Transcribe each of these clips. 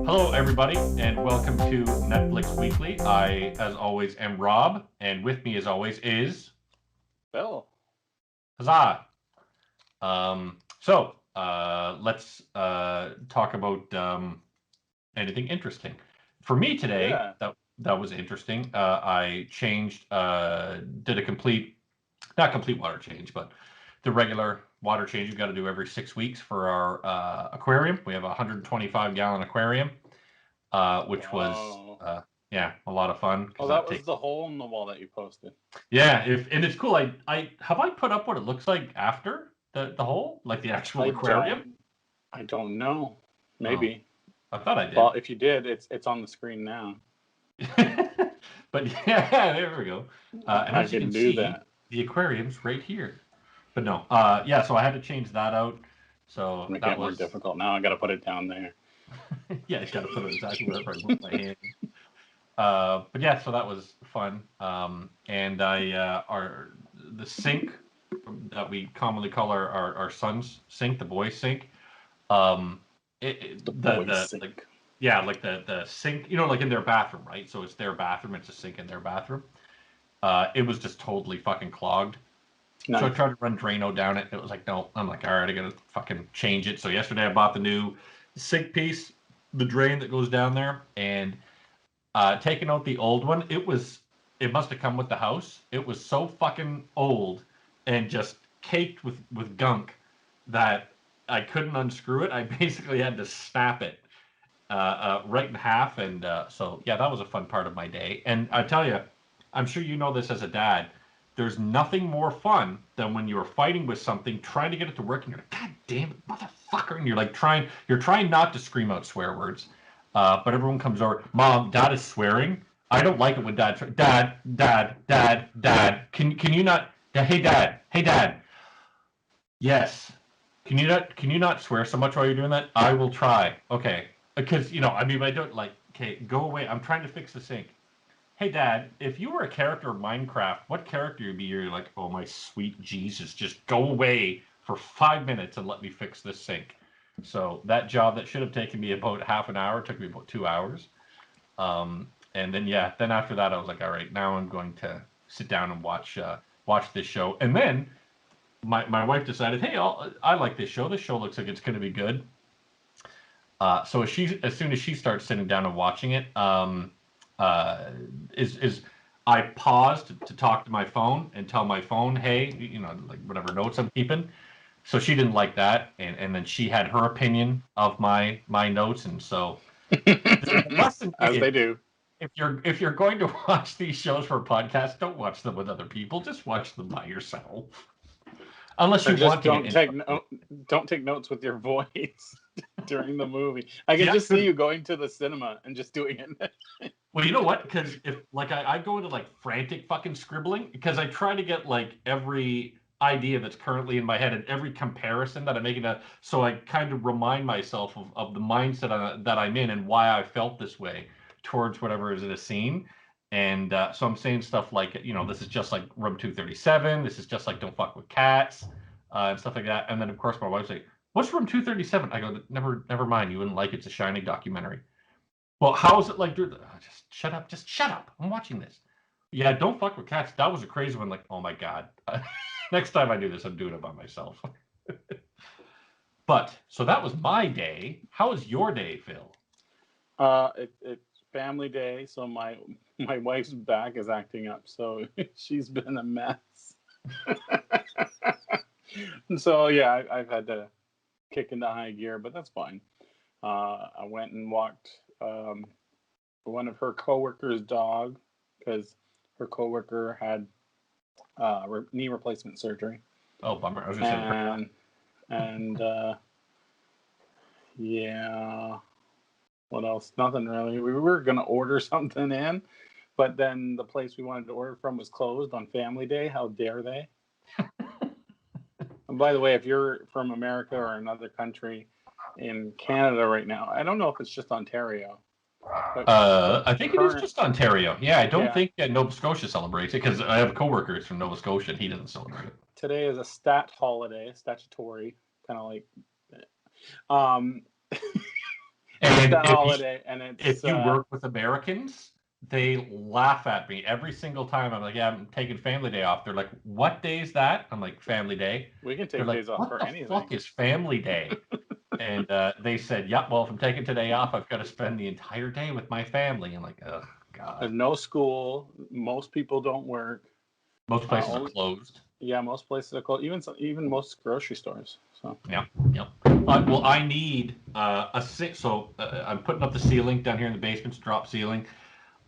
Hello, everybody, and welcome to Netflix Weekly. I, as always, am Rob, and with me, as always, is Phil. Huzzah! Let's talk about anything interesting. For me today, Yeah. that was interesting. I changed, did a not complete water change, but the regular water change you've got to do every 6 weeks for our aquarium. We have a 125-gallon aquarium. Which was Wow. yeah, a lot of fun Oh, because that that was takes the hole in the wall that you posted. yeah. If and it's cool. I have I put up what it looks like after the hole, like the actual I don't. aquarium. I don't know. Oh, Maybe. I thought I Well, did. if you did, it's on the screen now. But yeah, there we go. And I as you can can do see, that. the aquarium's right here. But no, yeah. So I had to change that out. So Make that it more was difficult. Now I got to put it down there. yeah. I got to put it exactly wherever I put my hand. But yeah, so that was fun. And I our the sink that we commonly call our son's sink, the boys' sink. Um, The boys the like sink. yeah, like the sink, like in their bathroom, right? So it's their bathroom. It's a sink in their bathroom. It was just totally fucking clogged. So I Nice. tried to run Drano down it. It was like, no. I'm like, all right, I gotta fucking change it. So yesterday I bought the new sink piece, the drain that goes down there, and taking out the old one, it must have come with the house. It was so fucking old and just caked with gunk that I couldn't unscrew it. I basically had to snap it right in half, and so yeah, that was a fun part of my day. And I tell you, I'm sure you know this as a dad. There's nothing more fun than when you're fighting with something, trying to get it to work, and you're like, God damn it, motherfucker! And you're trying not to scream out swear words, but everyone comes over. Mom, Dad is swearing. I don't like it when Dad. Can you not? Hey, Dad. Yes. Can you not swear so much while you're doing that? I will try. Okay. Because I mean, I don't like. Okay, go away. I'm trying to fix the sink. Hey, Dad, if you were a character of Minecraft, what character would be? You're like, oh my sweet Jesus, just go away for 5 minutes and let me fix this sink. So that job that should have taken me about half an hour took me about 2 hours. And then yeah, then after that I was like, all right, now I'm going to sit down and watch this show. And then my wife decided, hey, I like this show. This show looks like it's going to be good. So as soon as she starts sitting down and watching it, uh, is I paused to talk to my phone and tell my phone, hey, like whatever notes I'm keeping. So she didn't like that, and then she had her opinion of my notes, and so the lesson As is they do. if you're going to watch these shows for a podcast, don't watch them with other people. Just watch them by yourself, unless Or you just want to get into it. don't take notes with your voice during the movie. I can Yeah, just see you going to the cinema and just doing it. well, you know what? Because if like I go into like frantic fucking scribbling because I try to get like every idea that's currently in my head and every comparison that I'm making, so I kind of remind myself of the mindset that I'm in and why I felt this way towards whatever is in a scene. And so I'm saying stuff like, this is just like Room 237. This is just like Don't Fuck with Cats, and stuff like that. And then of course my wife's like, "What's Room 237?" I go, Never mind. You wouldn't like it. It's a Shining documentary." Well, how is it like? Just shut up. Just shut up. I'm watching this. Yeah, Don't Fuck with Cats. That was a crazy one. Like, oh my God. Next time I do this, I'm doing it by myself. But, so that was my day. How was your day, Phil? It's family day, so my wife's back is acting up, so she's been a mess. And so yeah, I've had to kick into high gear, but that's fine. I went and walked one of her coworkers' dog because her coworker had knee replacement surgery, Oh, bummer. I was going to say, and yeah, what else? Nothing really. We were gonna order something in, but then the place we wanted to order from was closed on Family Day. How dare they? And by the way, if you're from America or another country in Canada right now, I don't know if it's just Ontario, but I think it is current, just Ontario. Yeah, I don't yeah, think Nova Scotia celebrates it because I have coworkers from Nova Scotia and he doesn't celebrate it. today is a stat holiday, statutory, kind of like, um, a holiday, and it's if you work with Americans, they laugh at me every single time. I'm like, yeah, I'm taking family day off. They're like, what day is that? I'm like, family day. We can take They're like, days off what for the anything. fuck is family day? And they said, yeah, well, if I'm taking today off, I've got to spend the entire day with my family. I'm like, oh, God. There's no school. Most people don't work. Most places are closed. Yeah, most places are closed. Even most grocery stores. So yeah. Well, I need so I'm putting up the ceiling down here in the basement, drop ceiling.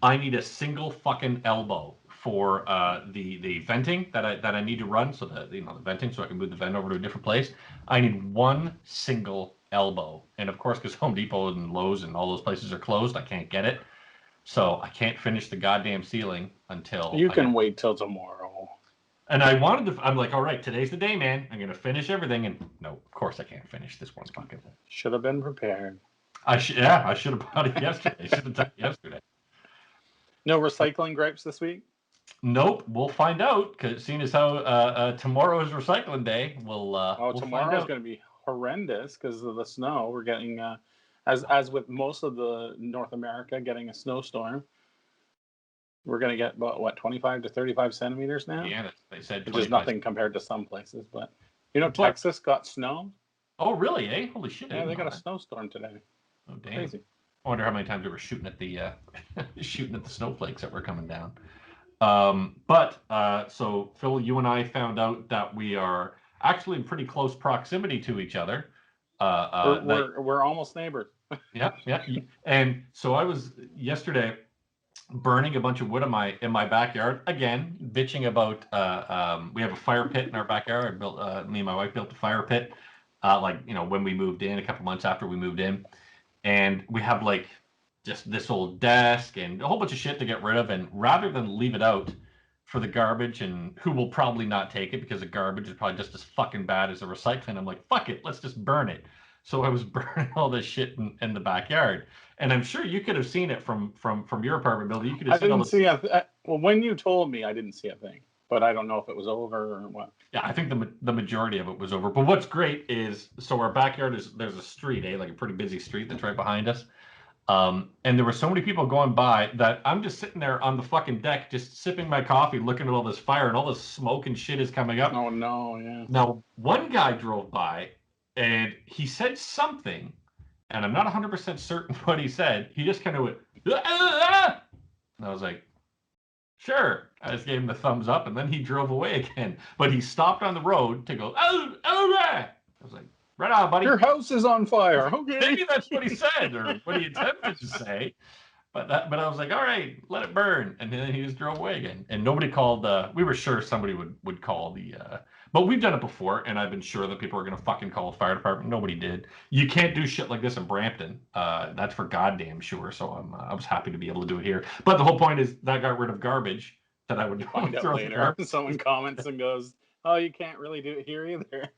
I need a single fucking elbow for the venting that I need to run, so the venting, so I can move the vent over to a different place. I need one single elbow, and of course, because Home Depot and Lowe's and all those places are closed, I can't get it. So I can't finish the goddamn ceiling until you can wait till tomorrow. And I wanted to. I'm like, all right, today's the day, man. I'm gonna finish everything, and no, of course I can't finish this one bucket. Should have been prepared. I should have bought it yesterday. Should have done it yesterday. No recycling gripes this week? Nope, we'll find out. Because seeing as how tomorrow is recycling day, we'll tomorrow is going to be horrendous because of the snow. We're getting, as with most of the North America, getting a snowstorm. We're going to get about 25 to 35 centimeters now. Yeah, they said. Which is nothing compared to some places, but Texas got snow. Oh, really? Eh? Holy shit! Yeah, they got a snowstorm today. Oh, damn! Crazy. I wonder how many times they were shooting at the snowflakes that were coming down. So Phil, you and I found out that we are actually in pretty close proximity to each other. We're almost neighbors. Yeah. And so I was yesterday burning a bunch of wood in my backyard again, bitching about we have a fire pit in our backyard. I built me and my wife built a fire pit when we moved in, a couple months after we moved in, and we have just this old desk and a whole bunch of shit to get rid of, and rather than leave it out for the garbage, and who will probably not take it because the garbage is probably just as fucking bad as the recycling, I'm like, fuck it, let's just burn it. So I was burning all this shit in the backyard, and I'm sure you could have seen it from your apartment building. You could have seen well, when you told me, I didn't see a thing, but I don't know if it was over or what. Yeah, I think the majority of it was over. But what's great is, so our backyard there's a street, like a pretty busy street that's right behind us. And there were so many people going by that I'm just sitting there on the fucking deck, just sipping my coffee, looking at all this fire, and all this smoke and shit is coming up. Oh no, yeah. Now, one guy drove by, and he said something, and I'm not 100% certain what he said. He just kind of went, ah! And I was like, sure. I just gave him the thumbs up, and then he drove away again. But he stopped on the road to go, oh! I was like, right on, buddy. Your house is on fire. Okay. Maybe that's what he said, or what he attempted to say. But I was like, all right, let it burn. And then he just drove away again. And nobody called. We were sure somebody would call the. But we've done it before, and I've been sure that people are going to fucking call the fire department. Nobody did. You can't do shit like this in Brampton. That's for goddamn sure. So I was happy to be able to do it here. But the whole point is that got rid of garbage that I would find out later. Someone comments and goes, "Oh, you can't really do it here either."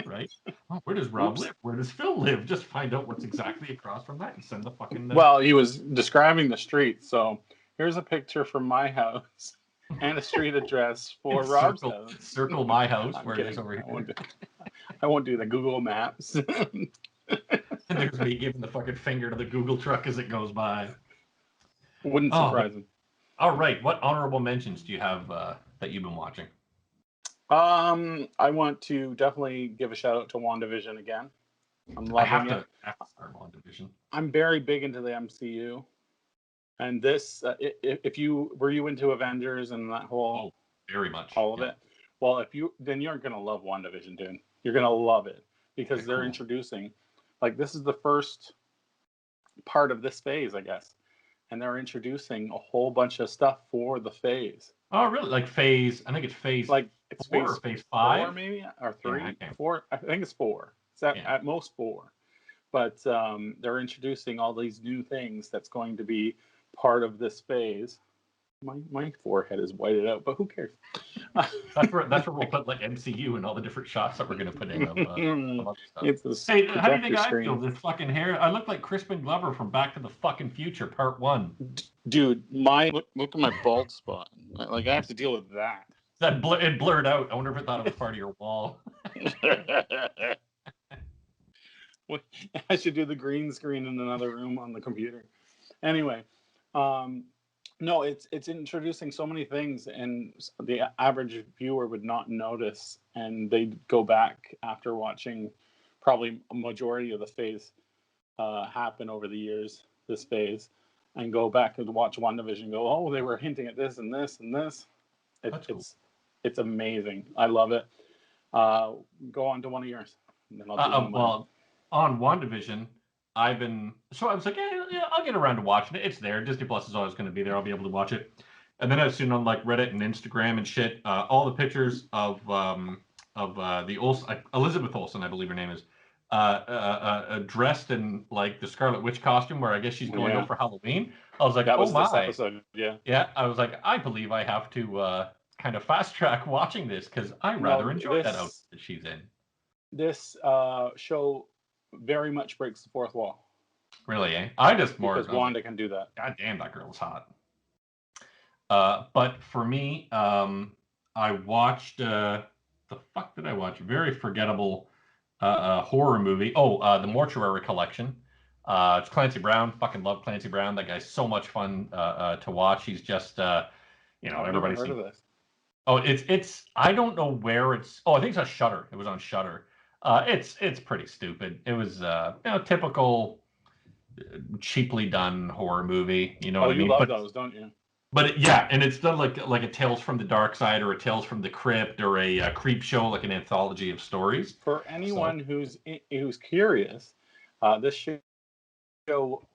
Right? Oh, where does Rob live? Where does Phil live? Just find out what's exactly across from that and send the fucking. Well, he was describing the street, so here's a picture from my house and a street address for Rob's house. Circle my house where kidding. It is over here. I won't do the Google Maps. And there's me giving the fucking finger to the Google truck as it goes by. Wouldn't surprise him. All right, what honorable mentions do you have that you've been watching? I want to definitely give a shout out to WandaVision again. I'm loving it. I have to start WandaVision. I'm very big into the MCU, and this, if you were into Avengers and that whole, very much, all of it. Well, then you're gonna love WandaVision, dude. You're gonna love it because they're introducing, this is the first part of this phase, I guess, and they're introducing a whole bunch of stuff for the phase. Oh, really? Like phase? I think it's phase. It's four or phase 5, 4 maybe, or 3, yeah, 4. I think it's 4. It's at most 4. But they're introducing all these new things that's going to be part of this phase. My forehead is whited out, but who cares? That's where we'll put MCU and all the different shots that we're going to put in of other stuff. Hey, how do you think I feel? This fucking hair. I look like Crispin Glover from Back to the Fucking Future Part 1. Dude, look at my bald spot. I have to deal with that. It blurred out. I wonder if it thought it was part of your wall. I should do the green screen in another room on the computer. Anyway, no, it's introducing so many things, and the average viewer would not notice, and they'd go back after watching probably a majority of the phase happen over the years, this phase, and go back and watch WandaVision and go, oh, they were hinting at this and this and this. That's cool. It's amazing. I love it. Go on to one of yours. And then I'll do well, on WandaVision, I was like, yeah, I'll get around to watching it. It's there. Disney Plus is always going to be there. I'll be able to watch it. And then I've seen on like Reddit and Instagram and shit, all the pictures of the Olsen, Elizabeth Olsen, I believe her name is, dressed in like the Scarlet Witch costume, where I guess she's going out for Halloween. I was like, that was oh my. this episode, yeah. Yeah, I was like, I believe I have to kind of fast track watching this because I rather enjoy that outfit that she's in. This show very much breaks the fourth wall. Really, eh? Because Wanda can do that. God damn, that girl's hot. But for me, I watched the fuck did I watch? Very forgettable horror movie. Oh, the Mortuary Collection. It's Clancy Brown. Fucking love Clancy Brown. That guy's so much fun to watch. He's just everybody's heard of this. Oh, it's I don't know where it's. Oh, I think it's on Shudder. It was on Shudder. It's pretty stupid. It was typical cheaply done horror movie. You know what I mean? You love those, don't you? But and it's done like a Tales from the Dark Side or a Tales from the Crypt or a Creep Show, like an anthology of stories. For anyone who's curious, this show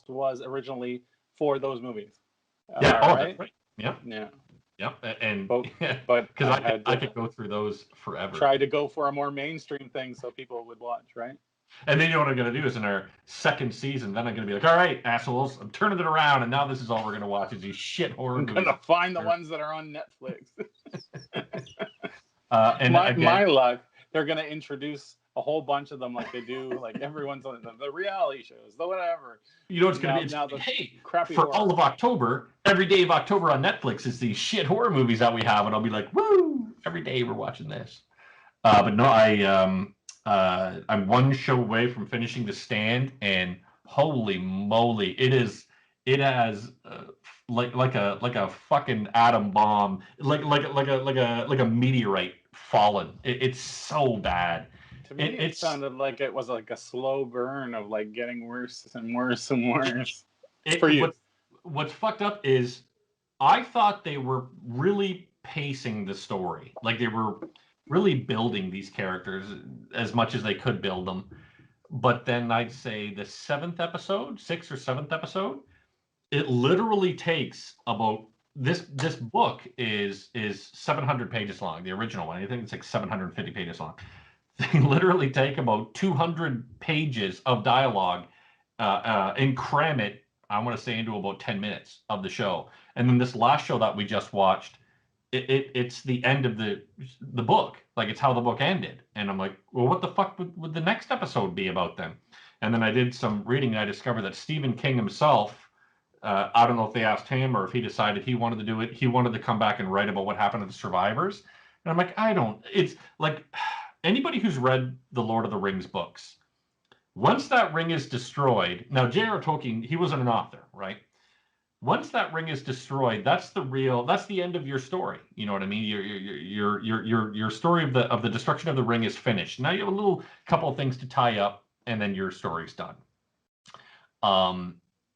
was originally for those movies. Right? That's right. Yeah, and but because I could go through those forever. Try to go for a more mainstream thing so people would watch, right? And then you know what I'm going to do is in our second season, then I'm going to be like, all right, assholes, I'm turning it around, and now this is all we're going to watch is these shit horror movies. I'm going to find the ones that are on Netflix. And my luck, they're going to introduce a whole bunch of them like they do, like everyone's on the reality shows, the whatever. You know what's going to be? Hey, crappy for horror. All of October, every day of October on Netflix is these shit horror movies that we have, and I'll be like, woo, every day we're watching this. But no, I'm one show away from finishing The Stand, and holy moly, it has like a fucking atom bomb, like a meteorite fallen. It's so bad. To me, it sounded like it was like a slow burn of like getting worse and worse and worse. For you, what's fucked up is I thought they were really pacing the story, like they were really building these characters as much as they could build them. But then I'd say the 6th or 7th episode, it literally takes about this book is 700 pages long, the original one. I think it's like 750 pages long. They literally take about 200 pages of dialogue and cram it, I want to say, into about 10 minutes of the show. And then this last show that we just watched, it's the end of the book, like it's how the book ended, and I'm like, well, what the fuck would the next episode be about then? And then I did some reading and I discovered that Stephen King himself, I don't know if they asked him or if he decided he wanted to do it, he wanted to come back and write about what happened to the survivors. And I'm like, it's like anybody who's read the Lord of the Rings books, once that ring is destroyed, now J.R. Tolkien, he wasn't an author, right? Once that ring is destroyed, that's the end of your story. You know what I mean? Your story of the destruction of the ring is finished. Now you have a little couple of things to tie up, and then your story's done.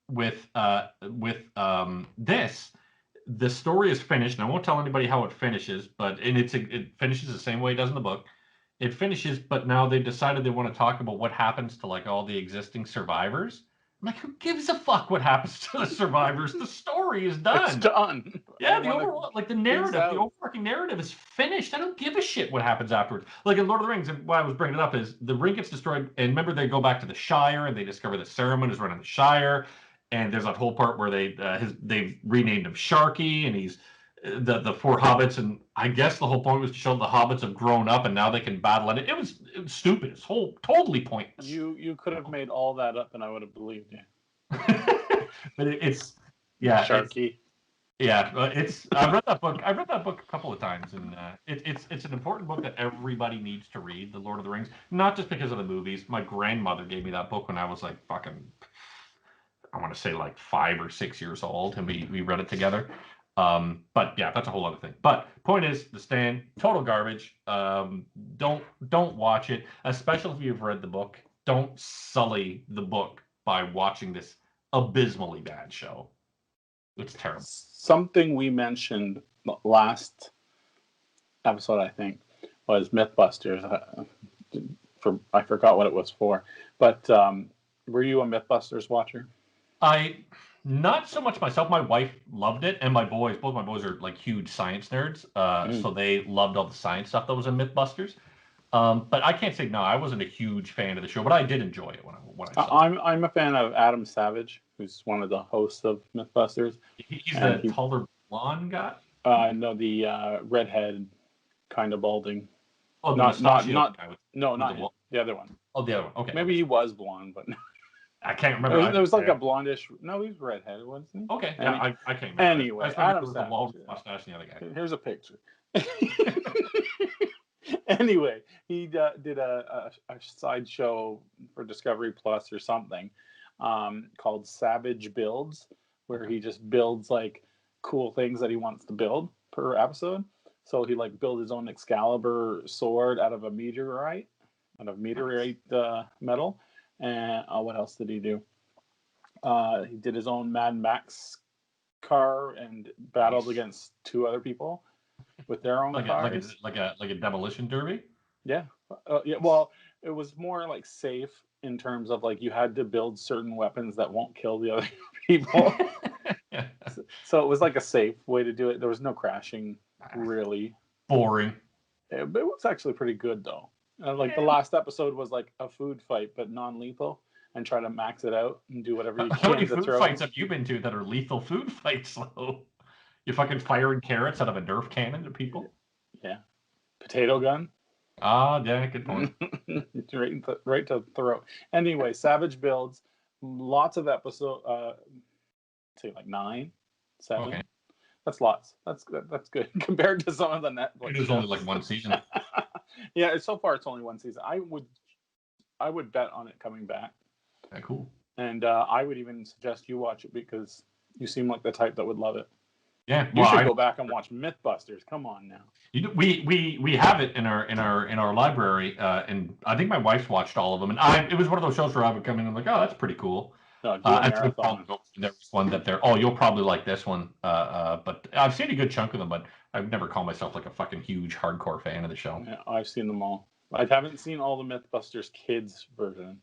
With this, the story is finished, and I won't tell anybody how it finishes, but it finishes the same way it does in the book. It finishes, but now they've decided they want to talk about what happens to like all the existing survivors. I'm like, who gives a fuck what happens to the survivors? The story is done. It's done. Yeah, the overall, like the narrative, the overarching narrative is finished. I don't give a shit what happens afterwards. Like in Lord of the Rings, and why I was bringing it up is the ring gets destroyed, and remember they go back to the Shire and they discover that Saruman is running the Shire, and there's that whole part where they've renamed him Sharky, and he's the 4 hobbits, and I guess the whole point was to show the hobbits have grown up and now they can battle it. It was stupid. It's totally pointless. You could have made all that up and I would have believed you. But it's Sharky. Yeah, I've read that book. I've read that book a couple of times, and it's an important book that everybody needs to read. The Lord of the Rings, not just because of the movies. My grandmother gave me that book when I was like fucking, I want to say like 5 or 6 years old, and we read it together. But yeah, that's a whole other thing. But point is, The Stand, total garbage. Don't watch it, especially if you've read the book. Don't sully the book by watching this abysmally bad show. It's terrible. Something we mentioned last episode, I think, was Mythbusters. I forgot what it was for, but were you a Mythbusters watcher? Not so much myself. My wife loved it, and both my boys are like huge science nerds, so they loved all the science stuff that was in MythBusters. But I can't say no. I wasn't a huge fan of the show, but I did enjoy it when I saw it. I'm a fan of Adam Savage, who's one of the hosts of Mythbusters. He's the taller blonde guy. No, the redhead, kind of balding. Oh, not guy not him. The other one. Oh, the other one. Okay. Maybe he was blonde, but I can't remember. There was like a blondish. No, he was redheaded, wasn't he? Okay. Yeah, I can't remember. Anyway, Adam Savage. The mustache and the other guy. Here's a picture. Anyway, he did a sideshow for Discovery Plus or something called Savage Builds, where he just builds like cool things that he wants to build per episode. So he like built his own Excalibur sword out of meteorite metal. And what else did he do? He did his own Mad Max car and battled against 2 other people with their own cars. Like a demolition derby. Yeah, yeah. Well, it was more like safe in terms of like you had to build certain weapons that won't kill the other people. Yeah. So it was like a safe way to do it. There was no crashing, really. Boring. It was actually pretty good though. The last episode was like a food fight, but non-lethal, and try to max it out and do whatever you can. How many food fights have you been to that are lethal food fights? Though you fucking firing carrots out of a Nerf cannon to people. Yeah, potato gun. Yeah, good point. right to the throat. Anyway, Savage Builds, lots of episodes. Say like 9, 7. Okay. That's lots. That's good. That's good compared to some of the Netflix. It was only like 1 season. Yeah, so far it's only 1 season. I would bet on it coming back. Yeah, cool. And I would even suggest you watch it because you seem like the type that would love it. Yeah, you should go back and watch Mythbusters. Come on now. We have it in our library, and I think my wife's watched all of them. And it was one of those shows where I would come in and like, oh, that's pretty cool. There was one that you'll probably like this one. But I've seen a good chunk of them, but I've never called myself like a fucking huge hardcore fan of the show. Yeah, I've seen them all. I haven't seen all the Mythbusters Kids version.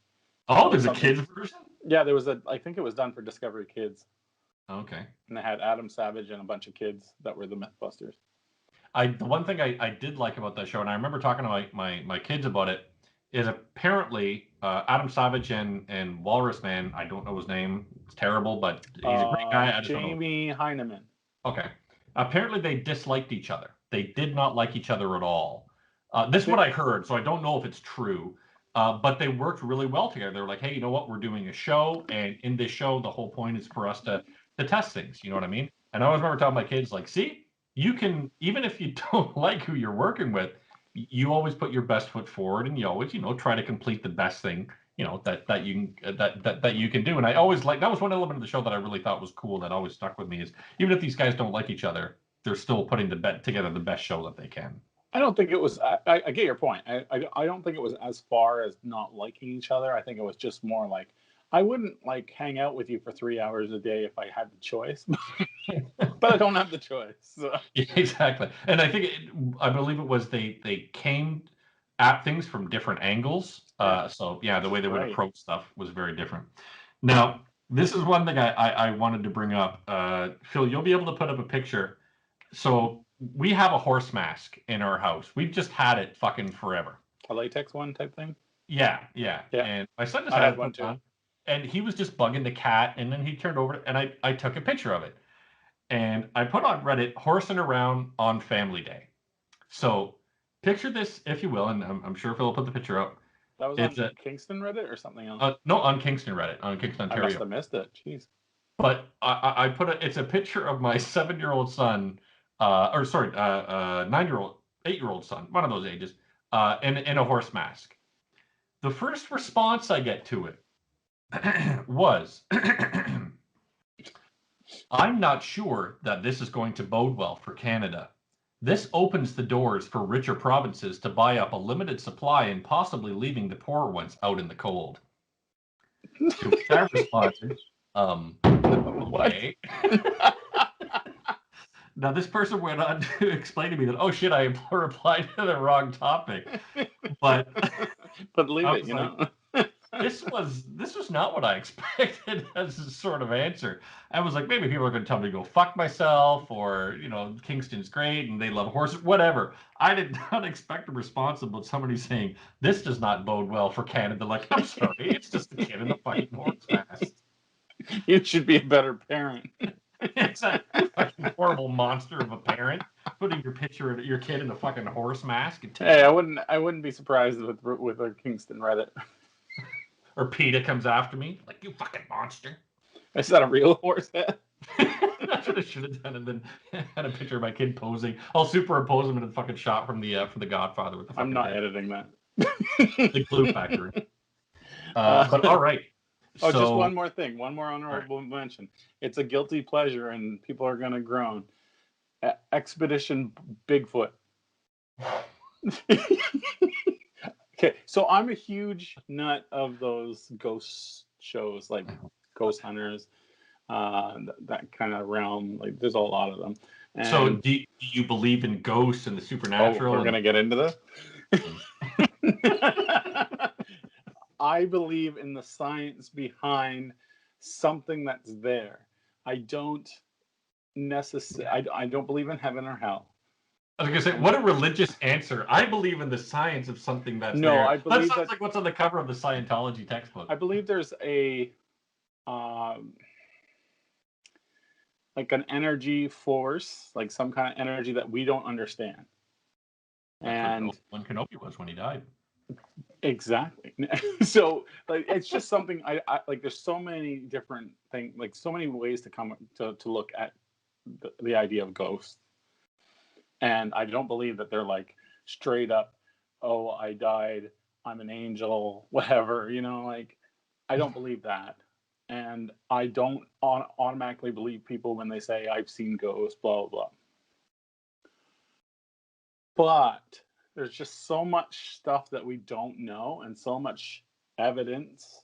Oh, there's a kids version? Yeah, there was I think it was done for Discovery Kids. Okay. And they had Adam Savage and a bunch of kids that were the Mythbusters. The one thing I did like about that show, and I remember talking to my kids about it, is apparently Adam Savage and Walrus Man, I don't know his name, it's terrible, but he's a great guy. I just Jamie don't know. Heineman. Okay. Apparently they disliked each other. They did not like each other at all. This is what I heard, so I don't know if it's true. But they worked really well together. They were like, hey, you know what? We're doing a show, and in this show, the whole point is for us to test things. You know what I mean? And I always remember telling my kids, like, see, you can, even if you don't like who you're working with, you always put your best foot forward, and you always, try to complete the best thing, that you can do. And I always that was one element of the show that I really thought was cool that always stuck with me is even if these guys don't like each other, they're still putting together the best show that they can. I don't think it was. I get your point. I don't think it was as far as not liking each other. I think it was just more like I wouldn't like hang out with you for 3 hours a day if I had the choice, but I don't have the choice. So. Yeah, exactly. And I believe it was they came at things from different angles. So yeah, the way they would approach stuff was very different. Now, this is one thing I wanted to bring up. Phil, you'll be able to put up a picture. So we have a horse mask in our house. We've just had it fucking forever. A latex one type thing? Yeah. And my son just had one too. And he was just bugging the cat, and then he turned over and I took a picture of it. And I put on Reddit, horsing around on Family Day. So picture this, if you will, and I'm sure Phil will put the picture up. That was on Kingston Reddit or something else? No, on Kingston Reddit, on Kingston, Ontario. I must have missed it. Jeez. But I put it's a picture of my 7-year-old son, 9-year-old, 8-year-old son, one of those ages, in a horse mask. The first response I get to it was, I'm not sure that this is going to bode well for Canada. This opens the doors for richer provinces to buy up a limited supply and possibly leaving the poorer ones out in the cold. To which I responded, okay. Now, this person went on to explain to me that, oh shit, I replied to the wrong topic. But leave it, this was not what I expected as a sort of answer. I was like, maybe people are going to tell me to go fuck myself, or Kingston's great and they love horses, whatever. I did not expect a response about somebody saying this does not bode well for Canada. Like, I'm sorry, it's just a kid in a fucking horse mask. You should be a better parent. It's a fucking horrible monster of a parent putting your kid in a fucking horse mask. Hey, I wouldn't be surprised with a Kingston Reddit. Or PETA comes after me, like, you fucking monster. Is that a real horse head? That's what I should have done, and then had a picture of my kid posing. I'll superimpose him in a fucking shot from the Godfather with the fucking I'm not head. Editing that. The glue factory. But all right. Oh, just one more thing. One more honorable mention. It's a guilty pleasure, and people are going to groan. Expedition Bigfoot. Okay, so I'm a huge nut of those ghost shows, like Ghost Hunters, that kind of realm. Like, there's a lot of them. And so, do you believe in ghosts and the supernatural? We're going to get into this? I believe in the science behind something that's there. I don't believe in heaven or hell. I was going to say, what a religious answer. I believe in the science of something that's no, there. I believe that sounds like what's on the cover of the Scientology textbook. I believe there's a like an energy force, like some kind of energy that we don't understand. That's what Obi-Wan Kenobi was when he died. Exactly. So, like, it's just something I like. There's so many different things, like so many ways to come to look at the idea of ghosts. And I don't believe that they're like straight up, oh, I died, I'm an angel, whatever, like, I don't believe that. And I don't automatically believe people when they say I've seen ghosts, blah, blah, blah. But there's just so much stuff that we don't know, and so much evidence.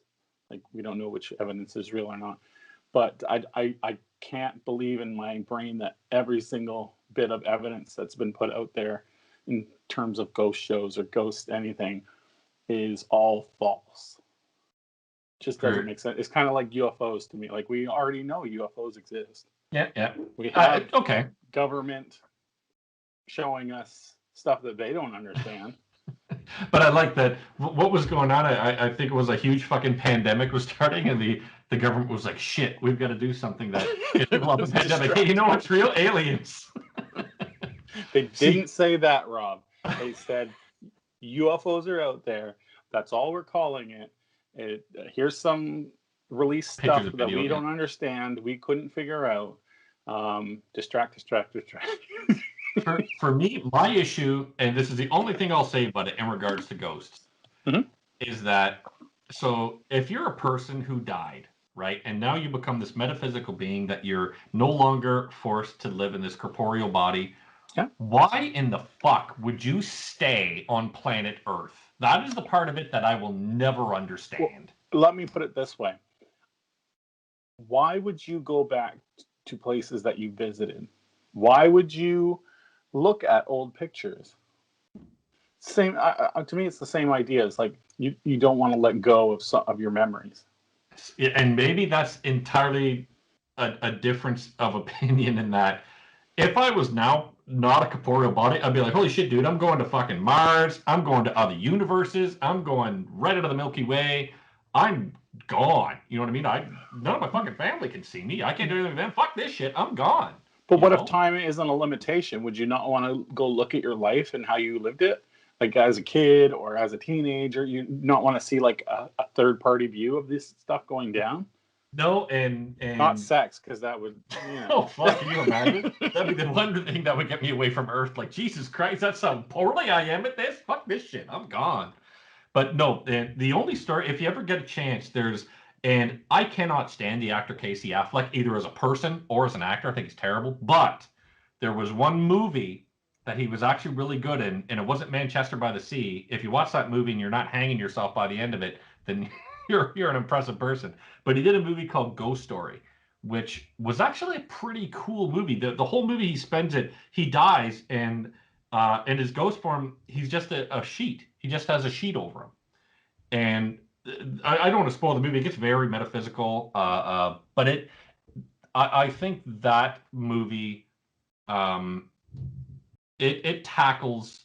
Like, we don't know which evidence is real or not. But I can't believe in my brain that every single bit of evidence that's been put out there in terms of ghost shows or ghost anything is all false. Just doesn't make sense. It's kind of like UFOs to me. Like, we already know UFOs exist. Yeah. We have okay. government showing us stuff that they don't understand. But I like that. What was going on? I think it was a huge fucking pandemic was starting, and the government was like, "Shit, we've got to do something that people up a pandemic." Hey, you know what's real? Aliens. They didn't say that, Rob. They said UFOs are out there. That's all we're calling it. Here's some release stuff that we don't understand. We couldn't figure out. Distract. For me, my issue, and this is the only thing I'll say about it in regards to ghosts, is that, so if you're a person who died, right, and now you become this metaphysical being that you're no longer forced to live in this corporeal body, why in the fuck would you stay on planet Earth? That is the part of it that I will never understand. Well, let me put it this way. Why would you go back to places that you visited? Why would you look at old pictures? Same to me, it's the same idea. It's like you don't want to let go of your memories. Yeah, and maybe that's entirely a difference of opinion in that if I was now not a corporeal body, I'd be like, holy shit, dude, I'm going to fucking Mars. I'm going to other universes. I'm going right out of the Milky Way. I'm gone. You know what I mean? None of my fucking family can see me. I can't do anything with them. Fuck this shit. I'm gone. But what if time isn't a limitation? Would you not want to go look at your life and how you lived it? Like, as a kid or as a teenager, you not want to see like a third party view of this stuff going down? No, and Not sex, because that would, oh fuck, can you imagine? That'd be the one thing that would get me away from Earth. Like, Jesus Christ, that's how poorly I am at this. Fuck this shit. I'm gone. But no, the only story, if you ever get a chance, and I cannot stand the actor Casey Affleck, either as a person or as an actor. I think he's terrible. But there was one movie that he was actually really good in, and it wasn't Manchester by the Sea. If you watch that movie and you're not hanging yourself by the end of it, then you're an impressive person. But he did a movie called Ghost Story, which was actually a pretty cool movie. The whole movie he dies, and in his ghost form, he's just a sheet. He just has a sheet over him. And I don't want to spoil the movie. It gets very metaphysical, but I think that movie it tackles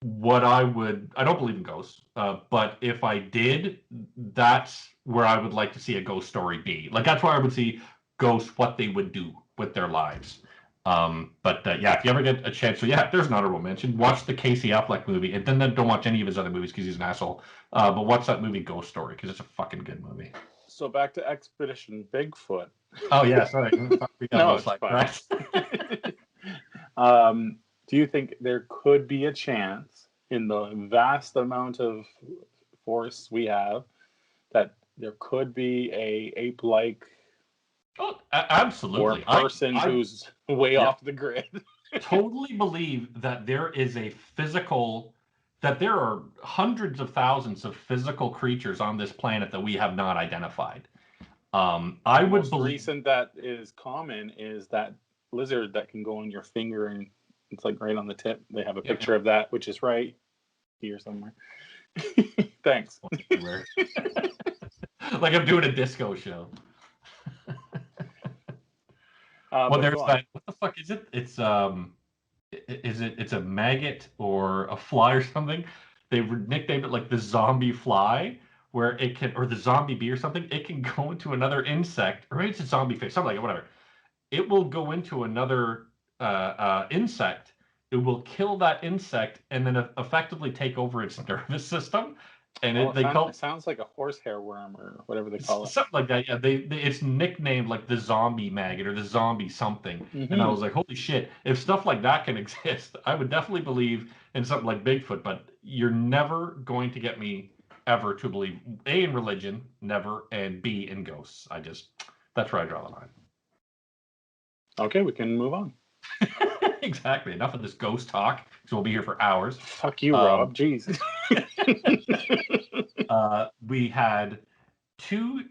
what I don't believe in ghosts, but if I did, that's where I would like to see a ghost story be. Like, that's where I would see ghosts, what they would do with their lives. But yeah, if you ever get a chance, so yeah, there's an honorable mention. Watch the Casey Affleck movie, and then don't watch any of his other movies because he's an asshole. But watch that movie Ghost Story because it's a fucking good movie. So back to Expedition Bigfoot. Oh yeah, sorry. We got No, most like right. Do you think there could be a chance, in the vast amount of forests we have, that there could be a ape-like Oh, absolutely. or person who's way off the grid? Totally believe that there are hundreds of thousands of physical creatures on this planet that we have not identified. I would believe. Most recent that is common is that lizard that can go on your finger and it's like right on the tip. They have a picture of that, which is right here somewhere. Thanks. Like I'm doing a disco show. Well, there's that. What the fuck is it? It's it's a maggot or a fly or something. They nicknamed it like the zombie fly, where it can, or the zombie bee or something. It can go into another insect, or maybe it's a zombie fish, something like it, whatever. It will go into another insect. It will kill that insect and then effectively take over its nervous system. And it sounds like a horsehair worm or whatever they call it. Something like that. Yeah, it's nicknamed like the zombie maggot or the zombie something. Mm-hmm. And I was like, holy shit! If stuff like that can exist, I would definitely believe in something like Bigfoot. But you're never going to get me ever to believe A, in religion, never, and B, in ghosts. That's where I draw the line. Okay, we can move on. Exactly. Enough of this ghost talk, because we'll be here for hours. Fuck you, Rob. Jeez. We had two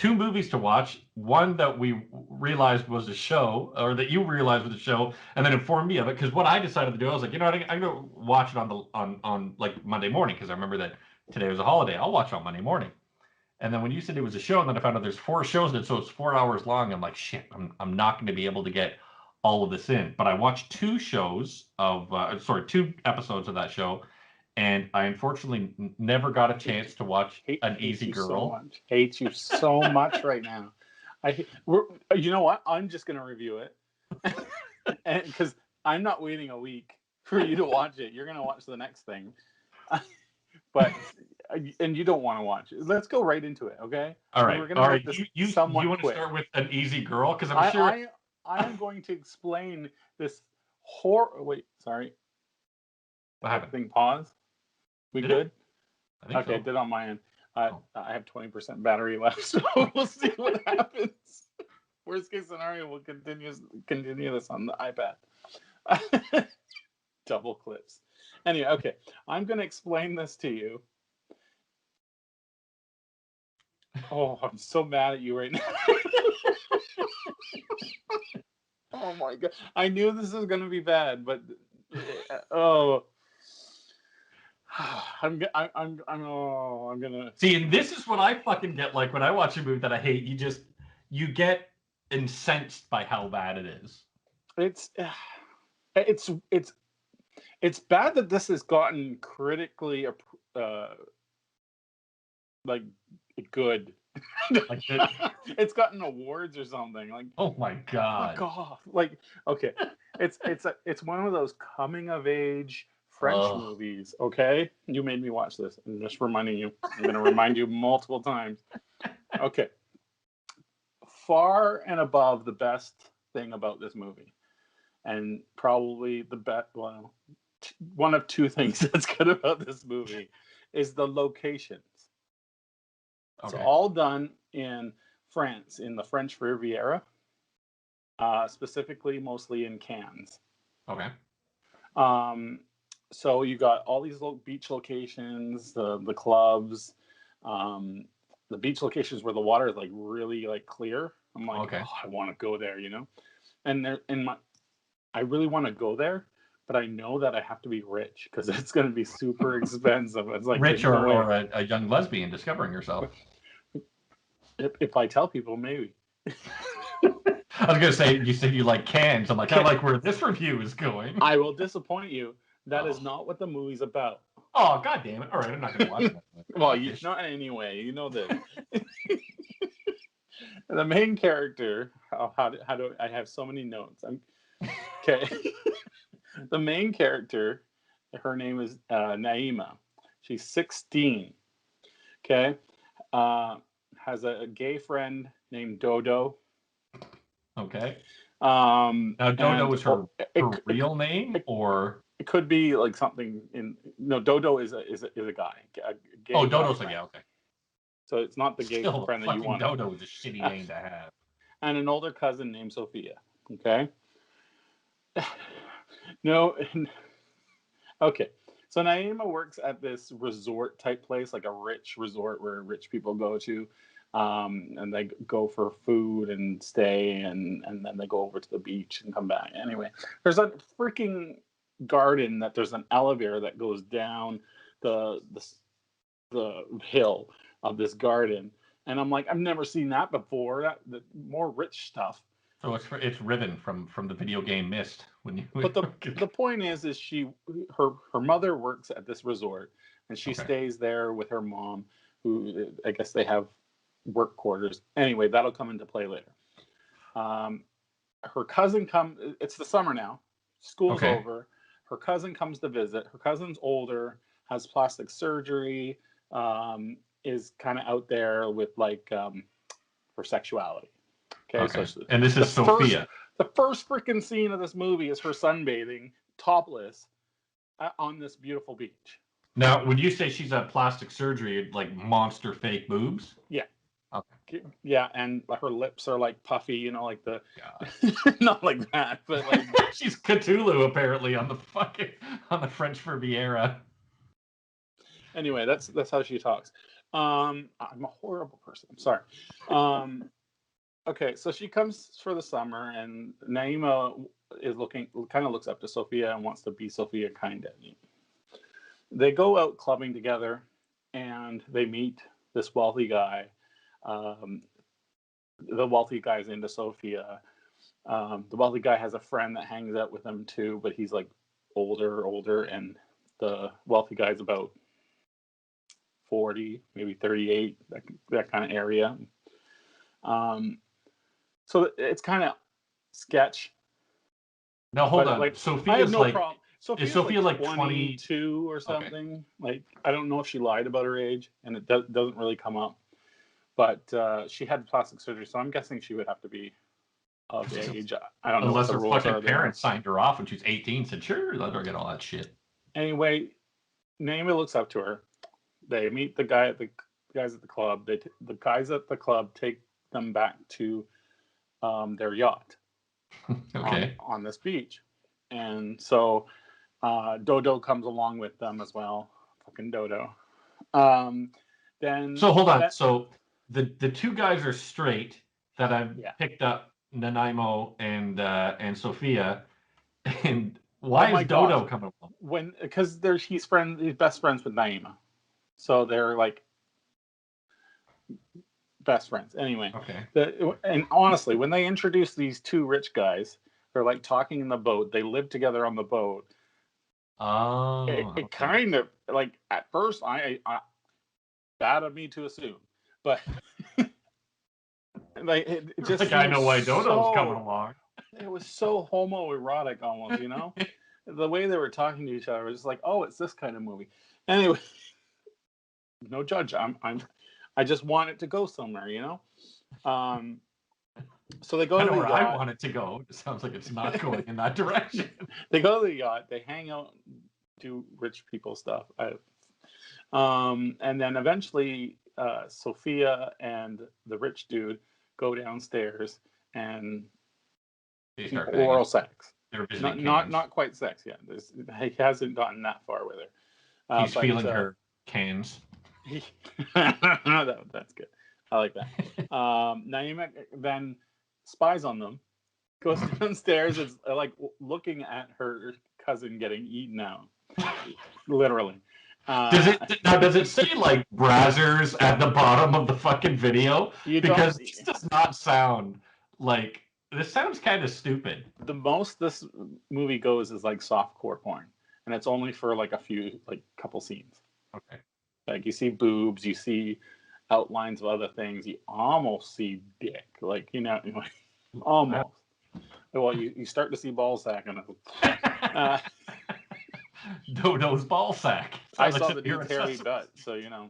movies to watch. One that we realized was a show, or that you realized was a show, and then informed me of it. Because what I decided to do, I was like, you know what, I'm gonna watch it on like Monday morning, because I remember that today was a holiday. I'll watch it on Monday morning. And then when you said it was a show, and then I found out there's 4 shows in it, so it's 4 hours long. I'm like, shit, I'm not going to be able to get all of this in. But I watched 2 episodes of that show, and I unfortunately never got a chance to watch An Easy Girl. Hate you so much right now. You know what? I'm just going to review it, because I'm not waiting a week for you to watch it. You're going to watch the next thing. But and you don't want to watch it. Let's go right into it, okay? All right. We're gonna make this you want to start with An Easy Girl, because I'm sure I am going to explain this Wait, sorry. What happened? Thing pause. We good? I think okay, so. did on my end. I have 20% battery left, so we'll see what happens. Worst case scenario, we'll continue this on the iPad. Double clips. Anyway, okay. I'm going to explain this to you. Oh, I'm so mad at you right now. Oh my god. I knew this was going to be bad, but I'm gonna see, and this is what I fucking get like when I watch a movie that I hate. You get incensed by how bad it is. It's bad that this has gotten critically like good. Like it's gotten awards or something. Like, oh my god. Fuck off. Like, okay. It's one of those coming of age French movies, okay? You made me watch this. I'm just reminding you. I'm going to remind you multiple times. Okay. Far and above the best thing about this movie, and probably the best, well, one of two things that's good about this movie is the locations. It's Okay. all done in France, in the French Riviera, specifically mostly in Cannes. Okay. Um, so you got all these beach locations, the clubs, um, the beach locations where the water is like really like clear. I'm like, Okay. oh, I want to go there, And there, I really want to go there, but I know that I have to be rich because it's going to be super expensive. It's like Rich there's no way. or a young lesbian discovering herself. If I tell people, maybe. I was gonna say you said you like cans. I'm like, I like where this review is going. I will disappoint you. That is not what the movie's about. Oh, god damn it! All right, I'm not gonna watch that. Well, not anyway. You know this. The main character. How do I have so many notes? Okay. The main character. Her name is Naima. She's 16. Okay. Has a gay friend named Dodo. Okay. Now Dodo is her real name, or it could be like something in. No, Dodo is a guy. A gay Dodo's guy a guy. Okay. So it's not the gay Still, friend that you want. Dodo is a shitty name to have. And an older cousin named Sophia. Okay. No. Okay. So Naima works at this resort type place, like a rich resort where rich people go to. And they go for food and stay, and then they go over to the beach and come back. Anyway, there's a freaking garden that there's an elevator that goes down the hill of this garden, and I'm like, I've never seen that before. The more rich stuff. So it's Riven from the video game Myst. But the point is her mother works at this resort, and she stays there with her mom, who I guess they have work quarters. Anyway, that'll come into play later. Her cousin it's the summer now. School's over. Her cousin comes to visit. Her cousin's older, has plastic surgery, is kind of out there with like for sexuality. Okay. So and this is Sophia. The first freaking scene of this movie is her sunbathing, topless, on this beautiful beach. Now, when you say she's had plastic surgery, like monster fake boobs? Yeah. Okay. Yeah, and her lips are like puffy, like the not like that, but like she's Cthulhu apparently on the French Riviera. Anyway, that's how she talks. I'm a horrible person. I'm sorry. Okay, so she comes for the summer, and Naima kind of looks up to Sophia and wants to be Sophia, kind of. They go out clubbing together, and they meet this wealthy guy. The wealthy guy's into Sophia. The wealthy guy has a friend that hangs out with him too, but he's like older, and the wealthy guy's about 40, maybe 38, that kind of area. So it's kind of sketch. Now hold on. Like, Sophia's like, is Sophia like 22 or something? Okay. Like, I don't know if she lied about her age, and it doesn't really come up. But she had plastic surgery, so I'm guessing she would have to be of age. I don't know. Unless her fucking parents signed her off when she was 18, said, sure, let her get all that shit. Anyway, Naomi looks up to her. They meet the guys at the club. The guys at the club take them back to their yacht on this beach. And so Dodo comes along with them as well. Fucking Dodo. Then so hold on. So the two guys are straight that I've picked up, Nanaimo and Sophia. And why is Dodo coming along? Because he's best friends with Naima. So they're like best friends. Anyway. Okay. And honestly, when they introduce these two rich guys, they're like talking in the boat. They live together on the boat. Oh. It kind of like at first I bad of me to assume, but like it just like I know why Dodo's coming along. It was so homoerotic almost, the way they were talking to each other was just like, oh, it's this kind of movie. Anyway, no judge. I just want it to go somewhere, you know. So they go I to know the where I yacht. want it to go. It sounds like it's not going in that direction. They go to the yacht. They hang out, do rich people stuff. And then eventually, Sophia and the rich dude go downstairs and They start banging. oral sex. They're visiting Not quite sex yet. He hasn't gotten that far with her. He's feeling her cans. That's good. I like that. Naima then spies on them, goes downstairs, is like looking at her cousin getting eaten out, literally. Does it say like Brazzers at the bottom of the fucking video? Because this does not sound like, this sounds kind of stupid. The most this movie goes is like softcore porn, and it's only for like a few, like couple scenes. Okay. Like you see boobs, you see outlines of other things, you almost see dick, like, you know, almost. Well, you start to see ball sack and Dodo's ball sack. I saw the dude's hairy butt, so you know.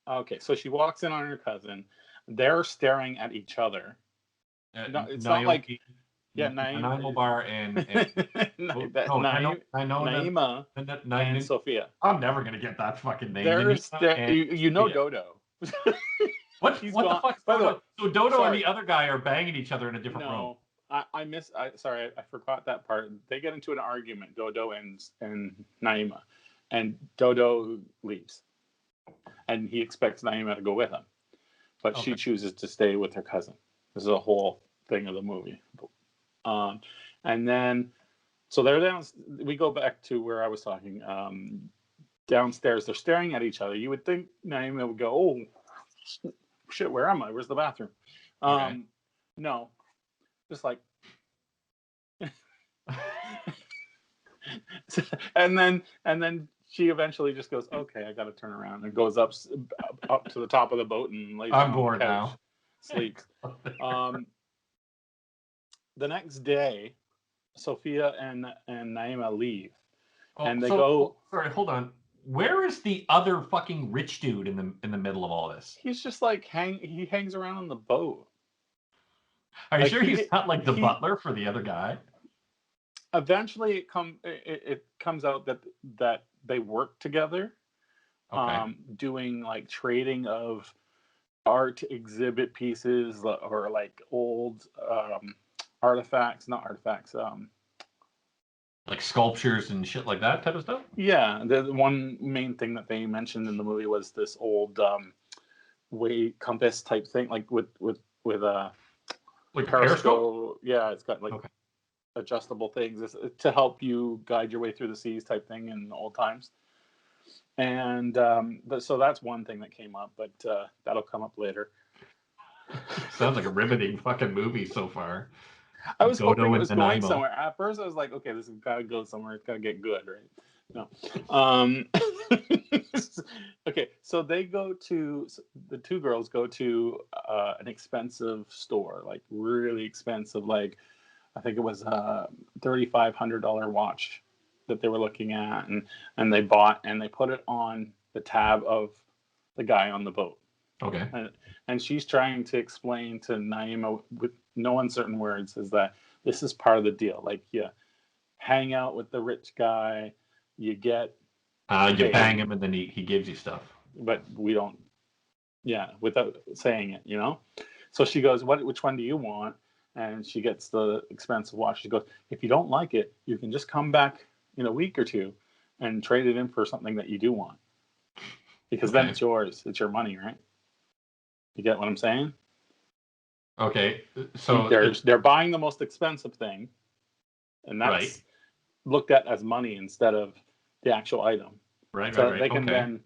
Okay, so she walks in on her cousin. They're staring at each other. No, it's not like Naima Bar and Naima and Sophia. I'm never gonna get that fucking name. You know Dodo. What the fuck? By the way, so Dodo and the other guy are banging each other in a different room. Sorry, I forgot that part. They get into an argument, Dodo and Naima, and Dodo leaves, and he expects Naima to go with him, but she chooses to stay with her cousin. This is a whole thing of the movie. And then, so they're down. We go back to where I was talking. Downstairs, they're staring at each other. You would think Naima would go, "Oh, shit, where am I? Where's the bathroom?" Okay. No, just like, and then she eventually just goes, "Okay, I got to turn around," and goes up to the top of the boat and lays I'm down bored on the couch, now. sleeps. The next day, Sophia and Naima leave, and they go. Sorry, hold on. Where is the other fucking rich dude in the middle of all this? He's just like he hangs around on the boat. Are you sure he's not like the butler for the other guy? Eventually, it comes out that they work together, doing like trading of art exhibit pieces or like old artifacts, not artifacts, like sculptures and shit like that type of stuff. Yeah, the one main thing that they mentioned in the movie was this old way compass type thing, like with like periscope. Yeah, it's got like adjustable things to help you guide your way through the seas type thing in old times. And so that's one thing that came up, but that'll come up later. Sounds like a riveting fucking movie so far. I was hoping it was going somewhere. At first, I was like, okay, this has got to go somewhere. It's got to get good, right? No. Okay, so they go to, the two girls go to an expensive store, like really expensive, like I think it was a $3,500 watch that they were looking at, and they bought, and they put it on the tab of the guy on the boat. Okay. And she's trying to explain to Naima with no uncertain words is that this is part of the deal. Like, you hang out with the rich guy, you get you bang him, and then he gives you stuff. But we don't, without saying it, you know. So she goes, which one do you want? And she gets the expensive watch. She goes, if you don't like it, you can just come back in a week or two and trade it in for something that you do want, because then it's yours. It's your money, right? You get what I'm saying? Okay, so they're buying the most expensive thing, and that's looked at as money instead of the actual item. Right. They can then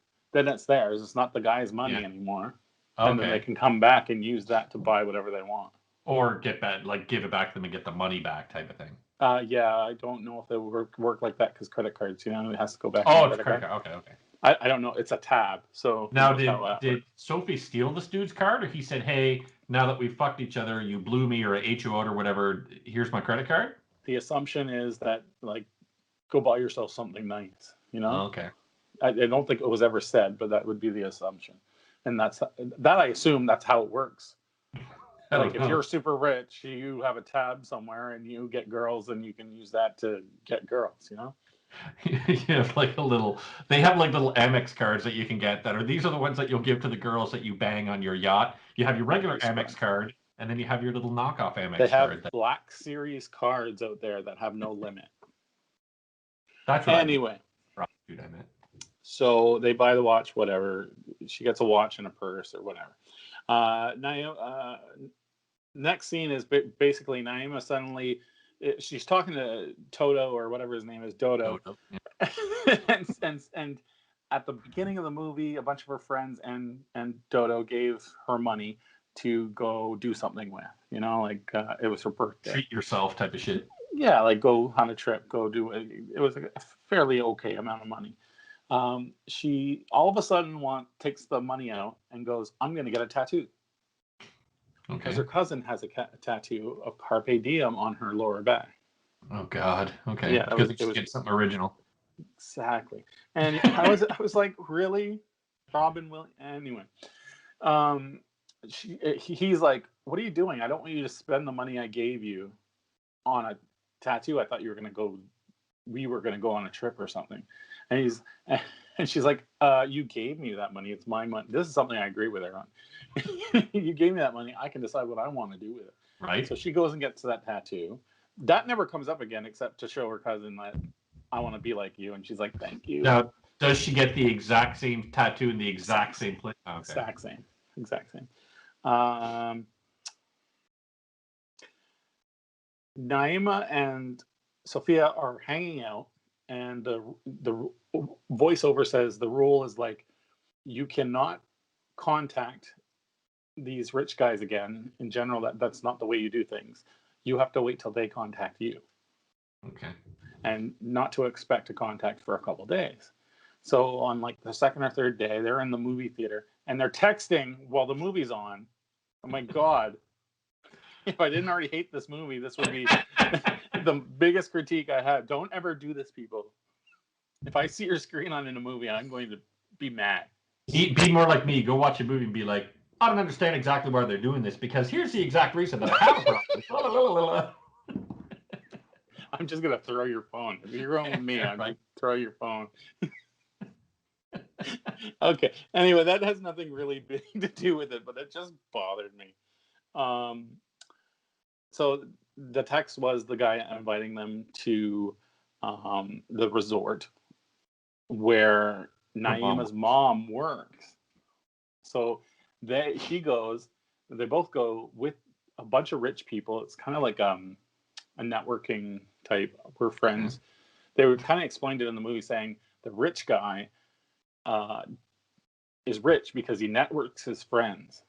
it's theirs. It's not the guy's money anymore. And then they can come back and use that to buy whatever they want. Or get back, like give it back to them and get the money back type of thing. I don't know if they work like that because credit cards, it has to go back. Oh, it's credit card. Okay. I don't know. It's a tab. So now, did Sophie steal this dude's card, or he said, "Hey, now that we fucked each other, you blew me or I ate you out or whatever, here's my credit card"? The assumption is that, like, go buy yourself something nice, Okay. I don't think it was ever said, but that would be the assumption. And that I assume that's how it works. Like if you're super rich, you have a tab somewhere and you get girls, and you can use that to get girls, you know? You have like a little. They have like little Amex cards that you can get that are these are the ones that you'll give to the girls that you bang on your yacht. You have your regular Amex card, and then you have your little knockoff Amex They have card. Black Series cards out there that have no limit. That's what anyway. I meant. So they buy the watch, whatever. She gets a watch and a purse or whatever. Next scene is basically Naima suddenly, she's talking to Toto or whatever his name is, Dodo. Yeah. and at the beginning of the movie, a bunch of her friends and Dodo gave her money to go do something with, you know, like it was her birthday. Treat yourself type of shit. Yeah, like go on a trip, go do it. It was a fairly okay amount of money. She all of a sudden takes the money out and goes, I'm going to get a tattoo. Because her cousin has a tattoo of Carpe Diem on her lower back. Oh God. Okay. Yeah, because it was get something original. Exactly. And I was like, really, Robin Williams. Anyway, he's like, what are you doing? I don't want you to spend the money I gave you on a tattoo. I thought we were gonna go on a trip or something. And she's like, you gave me that money. It's my money. This is something I agree with her on. You gave me that money. I can decide what I want to do with it. Right. So she goes and gets that tattoo. That never comes up again, except to show her cousin that I want to be like you. And she's like, thank you. Now, does she get the exact same tattoo in the exact same place? Oh, okay. Exact same. Naima and Sophia are hanging out, and the voiceover says the rule is like, you cannot contact these rich guys again. In general, that's not the way you do things. You have to wait till they contact you. Okay. And not to expect a contact for a couple days. So on like the second or third day, they're in the movie theater and they're texting while the movie's on. Oh my God. If I didn't already hate this movie, this would be the biggest critique I have. Don't ever do this, people. If I see your screen on in a movie, I'm going to be mad. Be more like me. Go watch a movie and be like, I don't understand exactly why they're doing this, because here's the exact reason that I have a problem. I'm just going to throw your phone. If you're going with me, I'm going to throw your phone. Okay. Anyway, that has nothing really big to do with it, but it just bothered me. So the text was the guy inviting them to the resort where Naima's mom works. So they both go with a bunch of rich people. It's kind of like a networking type. We're friends. They were kind of explained it in the movie, saying the rich guy is rich because he networks his friends.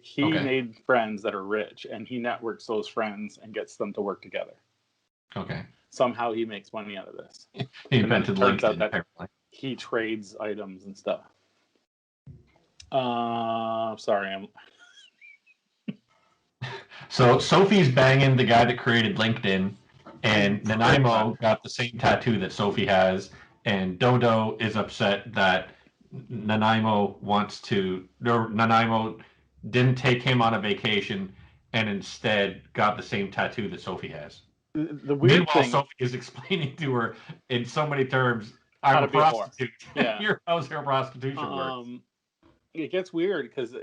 He made friends that are rich, and he networks those friends and gets them to work together. Okay. Somehow he makes money out of this. He invented LinkedIn, apparently. He trades items and stuff. Sorry, So Sophie's banging the guy that created LinkedIn, and Nanaimo got the same tattoo that Sophie has, and Dodo is upset that Nanaimo didn't take him on a vacation and instead got the same tattoo that Sophie has. Meanwhile, Sophie is explaining to her in so many terms, I'm a prostitute. Yeah. Here's how prostitution works. It gets weird because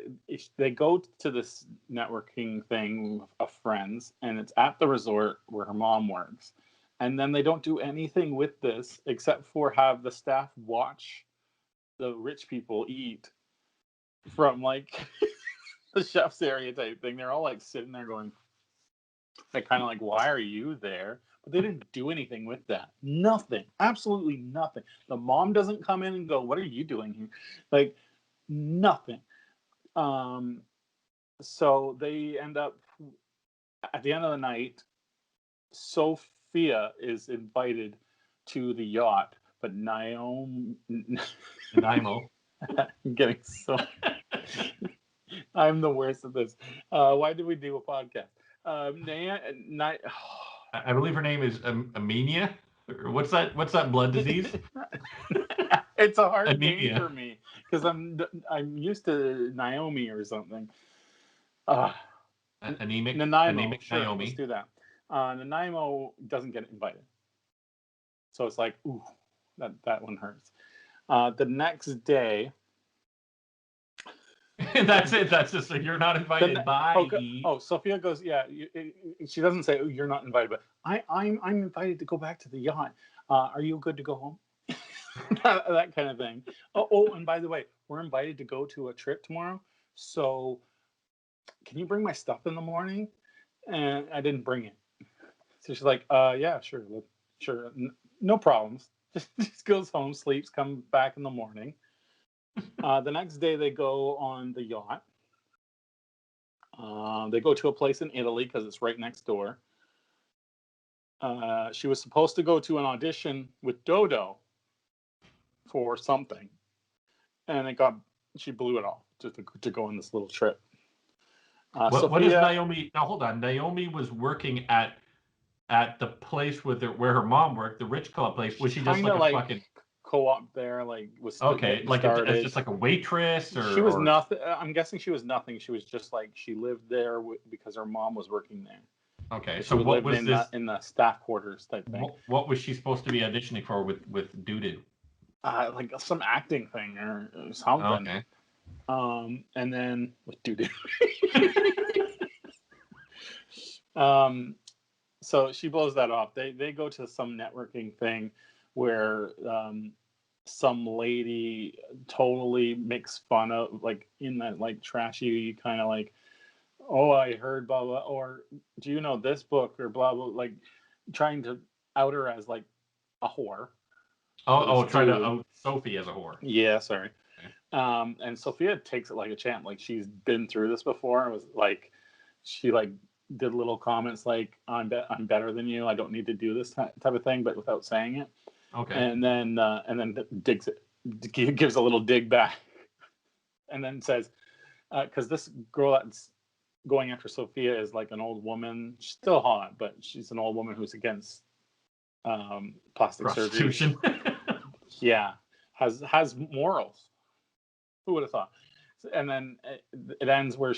they go to this networking thing of friends, and it's at the resort where her mom works. And then they don't do anything with this except for have the staff watch the rich people eat from like the chef's area type thing. They're all like sitting there going, like kind of like, why are you there? But they didn't do anything with that. Nothing. Absolutely nothing. The mom doesn't come in and go, what are you doing here? Like, nothing. So they end up at the end of the night. Sophia is invited to the yacht, but Nanaimo. I'm getting so. I'm the worst at this. Why did we do a podcast? I believe her name is Amenia. What's that? What's that blood disease? It's a hard name Anemia. for me because I'm used to Naomi or something. Anemic. Nanaimo, Anemic sure, let's Naomi. do that. Nanaimo doesn't get invited, so it's like, ooh, that one hurts. The next day, That's it. That's just you're not invited. Bye. Sophia goes, yeah. She doesn't say, oh, you're not invited, but I'm invited to go back to the yacht. Are you good to go home? that kind of thing. And by the way, we're invited to go to a trip tomorrow, so can you bring my stuff in the morning? And I didn't bring it. So she's like, yeah, sure, sure, no problems. Just goes home, sleeps, comes back in the morning. The next day they go on the yacht. They go to a place in Italy because it's right next door. She was supposed to go to an audition with Dodo for something, and she blew it off to go on this little trip. What is Naomi? Now hold on. Naomi was working at the place where her mom worked, the Rich Club place. Was she just like a fucking co-op there? Like was okay, like as just like a waitress, or she was nothing. I'm guessing she was nothing. She was just like she lived there because her mom was working there. Okay, so what was this in the staff quarters type thing? What was she supposed to be auditioning for with Doodoo? Like some acting thing or something. Okay. And then with Doodoo. So she blows that off. They go to some networking thing where some lady totally makes fun of, like, in that like trashy kind of like, oh, I heard blah blah, or do you know this book or blah blah, like trying to out her as like a whore. Try to out Sophie as a whore. Yeah, sorry. Okay. And Sophia takes it like a champ. Like she's been through this before. It was like she like did little comments like I'm better than you. I don't need to do this type of thing, but without saying it. Okay. And then digs it, gives a little dig back, and then says, because this girl that's going after Sophia is like an old woman. She's still hot, but she's an old woman who's against plastic surgery. Yeah, has morals. Who would have thought? And then it ends where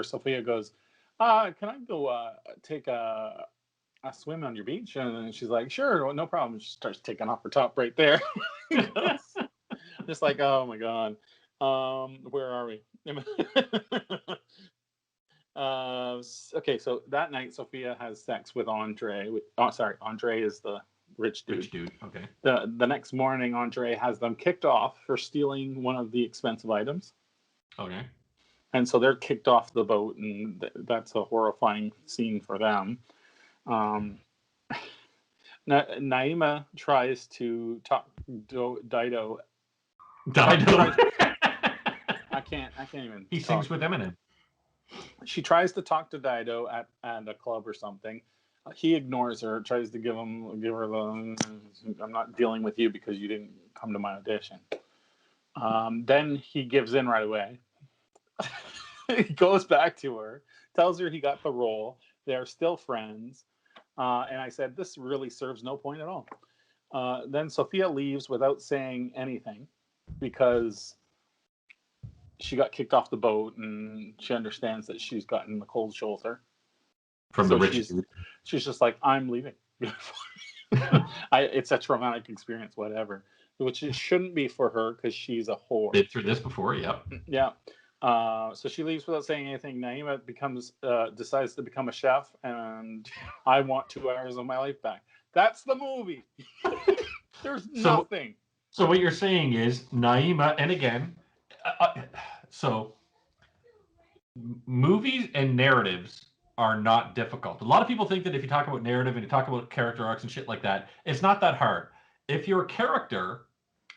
Sophia goes, can I go take a swim on your beach? And then she's like, sure, no problem. She starts taking off her top right there. Just like, oh my god, where are we? Okay, so that night Sophia has sex with Andre. Andre is the rich dude. Okay. The next morning, Andre has them kicked off for stealing one of the expensive items. Okay. And so they're kicked off the boat, and that's a horrifying scene for them. Naima tries to talk Dido. I can't even. He sings with Eminem. She tries to talk to Dido at a club or something. He ignores her, tries to give her the I'm not dealing with you because you didn't come to my audition. Then he gives in right away. He goes back to her, tells her he got the role. They're still friends. And I said, this really serves no point at all. Then Sophia leaves without saying anything because she got kicked off the boat and she understands that she's gotten the cold shoulder. From the rich dude. She's just like, I'm leaving. It's a traumatic experience, whatever. Which it shouldn't be for her because she's a whore. Been through this before, yep. Yeah. So she leaves without saying anything. Naima decides to become a chef, and I want 2 hours of my life back. That's the movie. There's nothing. So what you're saying is Naima, and again, so movies and narratives are not difficult. A lot of people think that if you talk about narrative and you talk about character arcs and shit like that, it's not that hard. If your character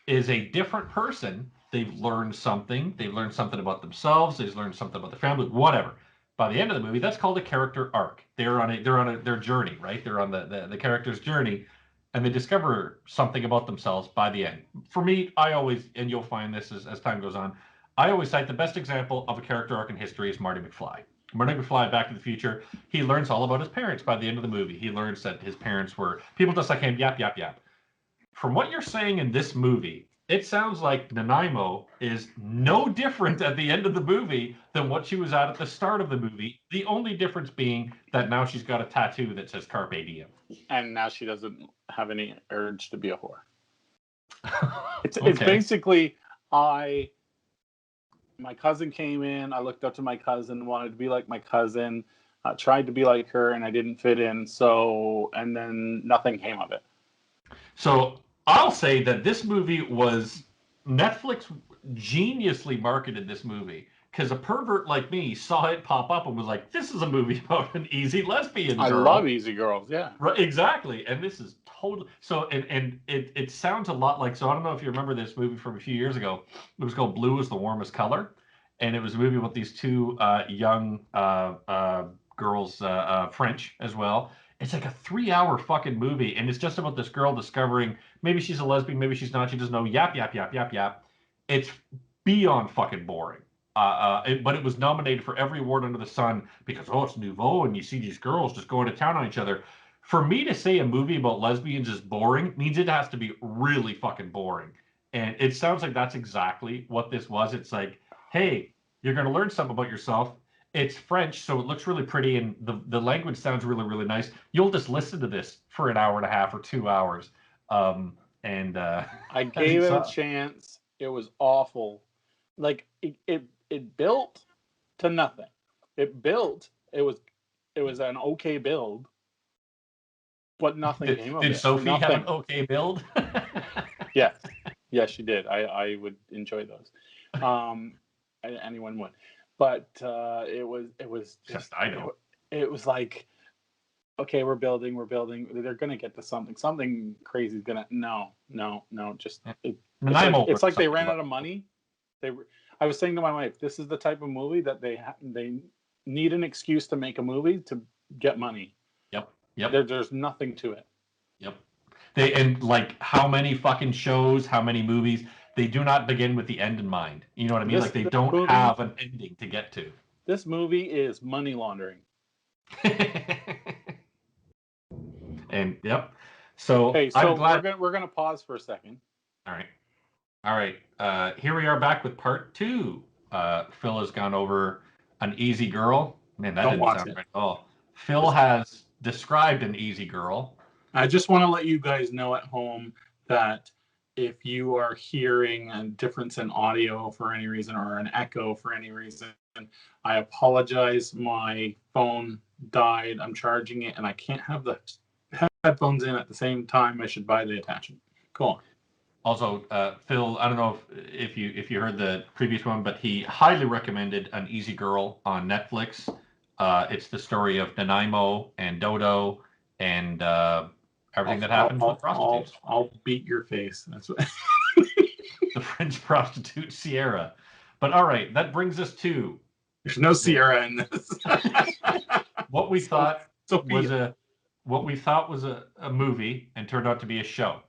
is a different person, they've learned something. They've learned something about themselves. They've learned something about the family, whatever. By the end of the movie, that's called a character arc. They're on their journey, right? They're on the character's journey, and they discover something about themselves by the end. For me, I always, and you'll find this as time goes on, I always cite the best example of a character arc in history is Marty McFly. Marty McFly, Back to the Future. He learns all about his parents by the end of the movie. He learns that his parents were people just like him. Yap yap yap. From what you're saying in this movie, it sounds like Nanaimo is no different at the end of the movie than what she was at the start of the movie. The only difference being that now she's got a tattoo that says Carpe Diem. And now she doesn't have any urge to be a whore. It's Okay. basically my cousin came in. I looked up to my cousin, wanted to be like my cousin, tried to be like her, and I didn't fit in. So, and then nothing came of it. So I'll say that this movie was Netflix geniusly marketed this movie because a pervert like me saw it pop up and was like, "This is a movie about an easy lesbian girl." I love easy girls, yeah. Right, exactly. And this is totally so. And it sounds a lot like. So I don't know if you remember this movie from a few years ago. It was called "Blue Is the Warmest Color," and it was a movie with these two young girls, French as well. It's like a 3 hour fucking movie, and it's just about this girl discovering maybe she's a lesbian, maybe she's not. She doesn't know. Yap yap yap yap yap. It's beyond fucking boring. But it was nominated for every award under the sun because it's nouveau, and you see these girls just going to town on each other. For me to say a movie about lesbians is boring means it has to be really fucking boring, and it sounds like that's exactly what this was. It's like, hey, you're going to learn something about yourself. It's French, so it looks really pretty, and the language sounds really, really nice. You'll just listen to this for an hour and a half or 2 hours. I gave it a chance. It was awful. Like it built to nothing. It built. It was an okay build, but nothing came of it. Did Sophie nothing. have an okay build? Yes, she did. I would enjoy those. Anyone would, but it was just. I know. It was like, okay, we're building. They're gonna get to something. Something crazy is gonna. No. Just it's like they ran out of money. I was saying to my wife, this is the type of movie that they need an excuse to make a movie to get money. Yep. There's nothing to it. Yep. And like how many fucking shows, how many movies, they do not begin with the end in mind. You know what I mean? Like they don't have an ending to get to. This movie is money laundering. And yep. So okay, so we're gonna pause for a second. All right. Here we are back with part 2. Phil has gone over An Easy Girl. Man, that didn't sound right at all. Phil has described An Easy Girl. I just want to let you guys know at home that if you are hearing a difference in audio for any reason or an echo for any reason, I apologize. My phone died. I'm charging it, and I can't have the headphones in at the same time. I should buy the attachment. Go on. Also, Phil, I don't know if you heard the previous one, but he highly recommended An Easy Girl on Netflix. It's the story of Nanaimo and Dodo and everything that happens with prostitutes. I'll beat your face. That's what. The French prostitute Sierra. But all right, that brings us to. There's no Sierra in this. What we thought was a movie and turned out to be a show.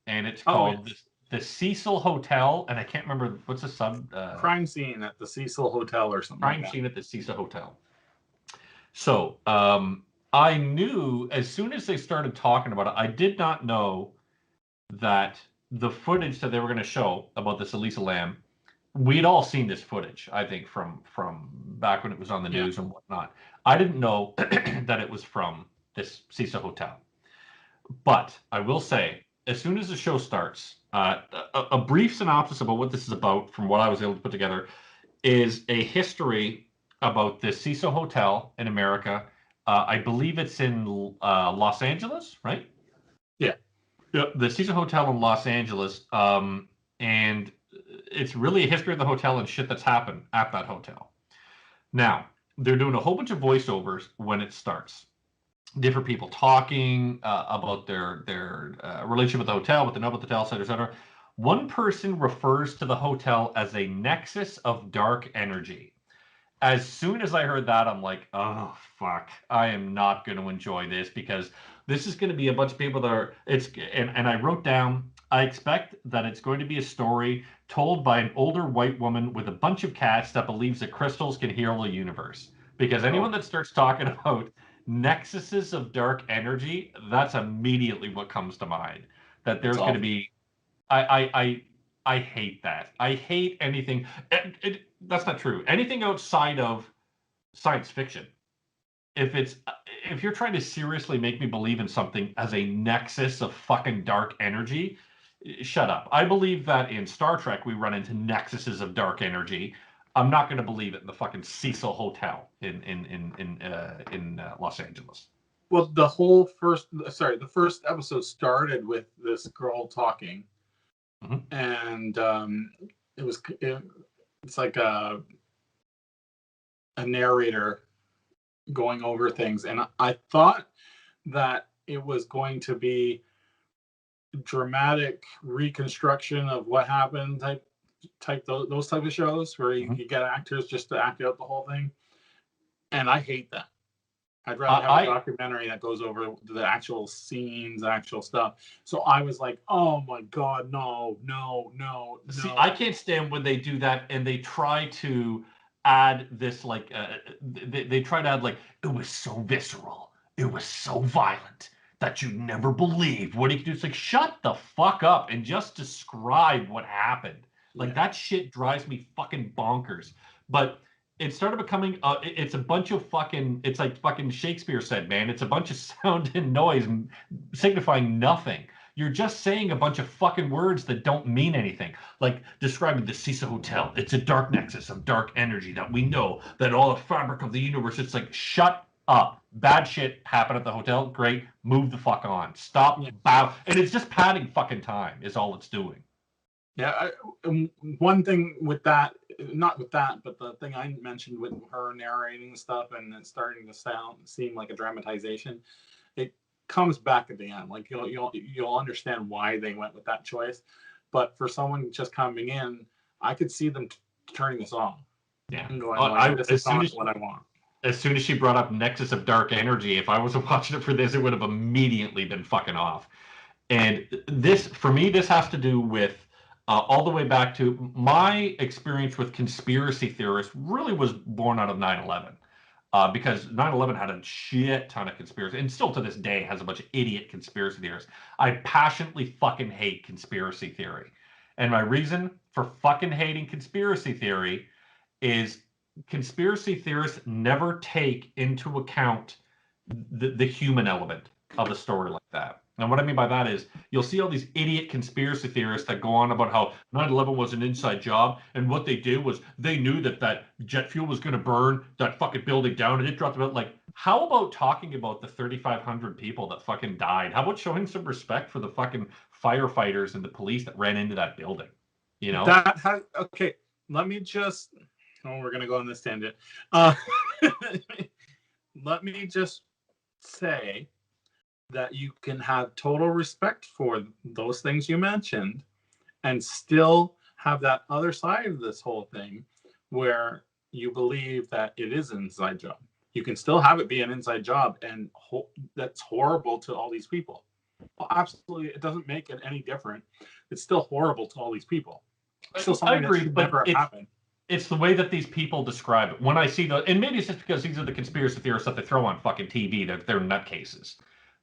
And it's called the Cecil Hotel, and I can't remember what's the sub. Crime scene at the Cecil Hotel or something. Crime scene at the Cecil Hotel. So I knew as soon as they started talking about it, I did not know that the footage that they were going to show about this Elisa Lam, we'd all seen this footage, I think, from back when it was on the news and whatnot. I didn't know that it was from this Cecil Hotel. But I will say, as soon as the show starts, a brief synopsis about what this is about, from what I was able to put together, is a history about the Cecil Hotel in America. I believe it's in Los Angeles, right? Yeah. The Cecil Hotel in Los Angeles, and it's really a history of the hotel and shit that's happened at that hotel. Now, they're doing a whole bunch of voiceovers when it starts. Different people talking about their relationship with the hotel, what they know about the hotel, et cetera. One person refers to the hotel as a nexus of dark energy. As soon as I heard that, I'm like, oh, fuck. I am not going to enjoy this because this is going to be a bunch of people that are, and I wrote down, I expect that it's going to be a story told by an older white woman with a bunch of cats that believes that crystals can heal the universe. because anyone that starts talking about nexuses of dark energy, that's immediately what comes to mind. That there's going to be, I hate that. I hate anything. That's not true. Anything outside of science fiction. If you're trying to seriously make me believe in something as a nexus of fucking dark energy, shut up. I believe that in Star Trek we run into nexuses of dark energy. I'm not going to believe it in the fucking Cecil Hotel in Los Angeles. Well, the first episode started with this girl talking, and it's like a narrator going over things, and I thought that it was going to be dramatic reconstruction of what happened type those type of shows where you get actors just to act out the whole thing, and I hate that. I'd rather have a documentary that goes over the actual scenes, actual stuff. So I was like, oh my God, no. See, I can't stand when they do that and they try to add this, like, they try to add, like, it was so visceral, it was so violent that you never believed what he could do. It's like, shut the fuck up and just describe what happened. Like, that shit drives me fucking bonkers. But it started becoming it's a bunch of fucking, it's like fucking Shakespeare said, man, it's a bunch of sound and noise signifying nothing. You're just saying a bunch of fucking words that don't mean anything. Like describing the Cecil Hotel. It's a dark nexus of dark energy that we know that all the fabric of the universe. It's like, shut up. Bad shit happened at the hotel. Great. Move the fuck on. Stop. Bow. And it's just padding fucking time is all it's doing. Yeah, one thing with that, not with that, but the thing I mentioned with her narrating stuff and then starting to seem like a dramatization, it comes back at the end. Like you'll understand why they went with that choice. But for someone just coming in, I could see them turning this off. Yeah, and going, this is not what I want. As soon as she brought up Nexus of Dark Energy, if I was watching it for this, it would have immediately been fucking off. And this, for me, this has to do with all the way back to my experience with conspiracy theorists really was born out of 9/11. Because 9/11 had a shit ton of conspiracy, and still to this day has a bunch of idiot conspiracy theorists. I passionately fucking hate conspiracy theory. And my reason for fucking hating conspiracy theory is conspiracy theorists never take into account the human element of the story like that. And what I mean by that is you'll see all these idiot conspiracy theorists that go on about how 9/11 was an inside job, and what they did was they knew that jet fuel was going to burn that fucking building down, and it dropped about, like, how about talking about the 3,500 people that fucking died? How about showing some respect for the fucking firefighters and the police that ran into that building? You know? Okay, let me just, we're going to go on this tangent. Let me just say that you can have total respect for those things you mentioned and still have that other side of this whole thing where you believe that it is an inside job. You can still have it be an inside job, and that's horrible to all these people. Well, absolutely, it doesn't make it any different. It's still horrible to all these people. It's still something that should never happen. It's the way that these people describe it. When I see and maybe it's just because these are the conspiracy theorists that they throw on fucking TV. They're nutcases.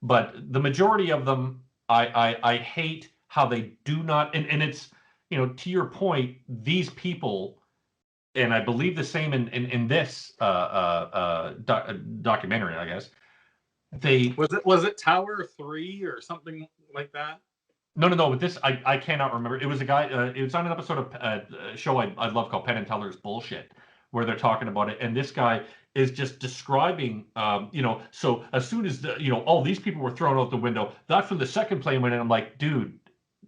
But the majority of them, I hate how they do not, and it's, to your point, these people, and I believe the same in this documentary, I guess. Was it Tower 3 or something like that? No. With this, I cannot remember. It was a guy. It was on an episode of a show I love called Penn and Teller's Bullshit, where they're talking about it, and this guy is just describing, so as soon as all these people were thrown out the window, that's when the second plane went in. I'm like, dude,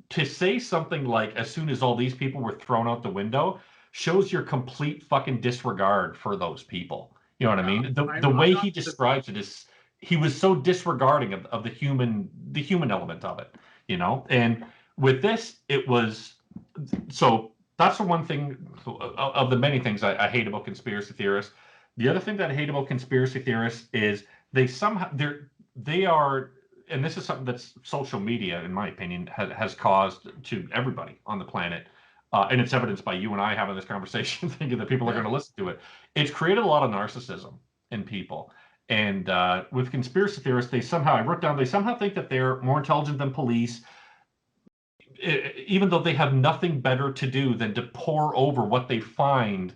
to say something like as soon as all these people were thrown out the window shows your complete fucking disregard for those people. You know what I mean? The way he describes it is he was so disregarding of the human element of it, and with this, it was, so that's the one thing of the many things I hate about conspiracy theorists. The other thing that I hate about conspiracy theorists is they are, and this is something that's social media, in my opinion, has caused to everybody on the planet, and it's evidenced by you and I having this conversation, thinking that people are going to listen to it. It's created a lot of narcissism, in people. And with conspiracy theorists, I wrote down, they somehow think that they're more intelligent than police, even though they have nothing better to do than to pore over what they find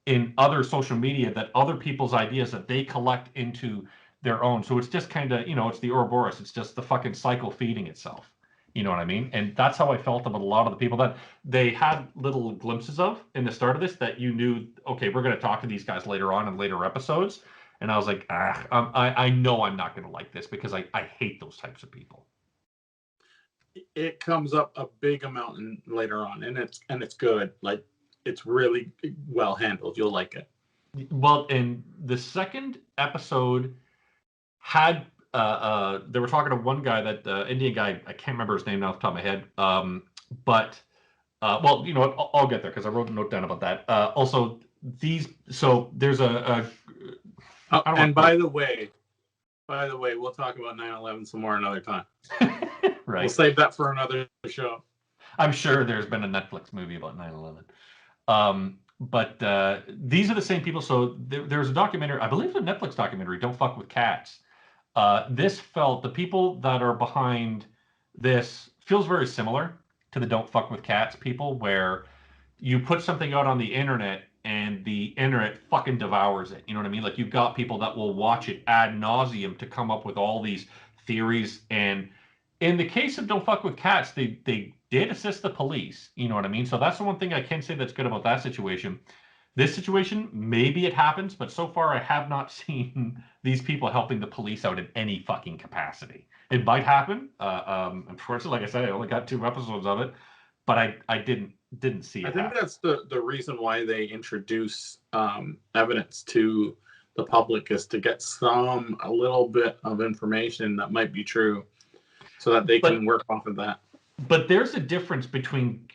in other social media, that other people's ideas that they collect into their own. So it's just kind of, it's the Ouroboros. It's just the fucking cycle feeding itself. You know what I mean? And that's how I felt about a lot of the people that they had little glimpses of in the start of this, that you knew, okay, we're going to talk to these guys later on in later episodes. And I was like, I know I'm not going to like this, because I hate those types of people. It comes up a big amount later on, and it's good. Like, it's really well handled. You'll like it. Well, in the second episode had they were talking to one guy, that Indian guy, I can't remember his name now off the top of my head. But well, you know what? I'll get there, because I wrote a note down about that. Also, so there's and by the way, we'll talk about 9/11 some more another time. Right. We'll save that for another show. I'm sure there's been a Netflix movie about 9/11. But these are the same people. So there's a documentary, I believe, a Netflix documentary, Don't Fuck with Cats. The people that are behind this feels very similar to the Don't Fuck with Cats people, where you put something out on the internet and the internet fucking devours it. You know what I mean? Like, you've got people that will watch it ad nauseum to come up with all these theories. And in the case of Don't Fuck with Cats, they did assist the police. You know what I mean? So that's the one thing I can say that's good about that situation. This situation, maybe it happens, but so far I have not seen these people helping the police out in any fucking capacity. It might happen. Unfortunately, like I said, I only got 2 episodes of it, but I didn't see it. I think that's the reason why they introduce evidence to the public, is to get a little bit of information that might be true, so that they can work off of that. But there's a difference between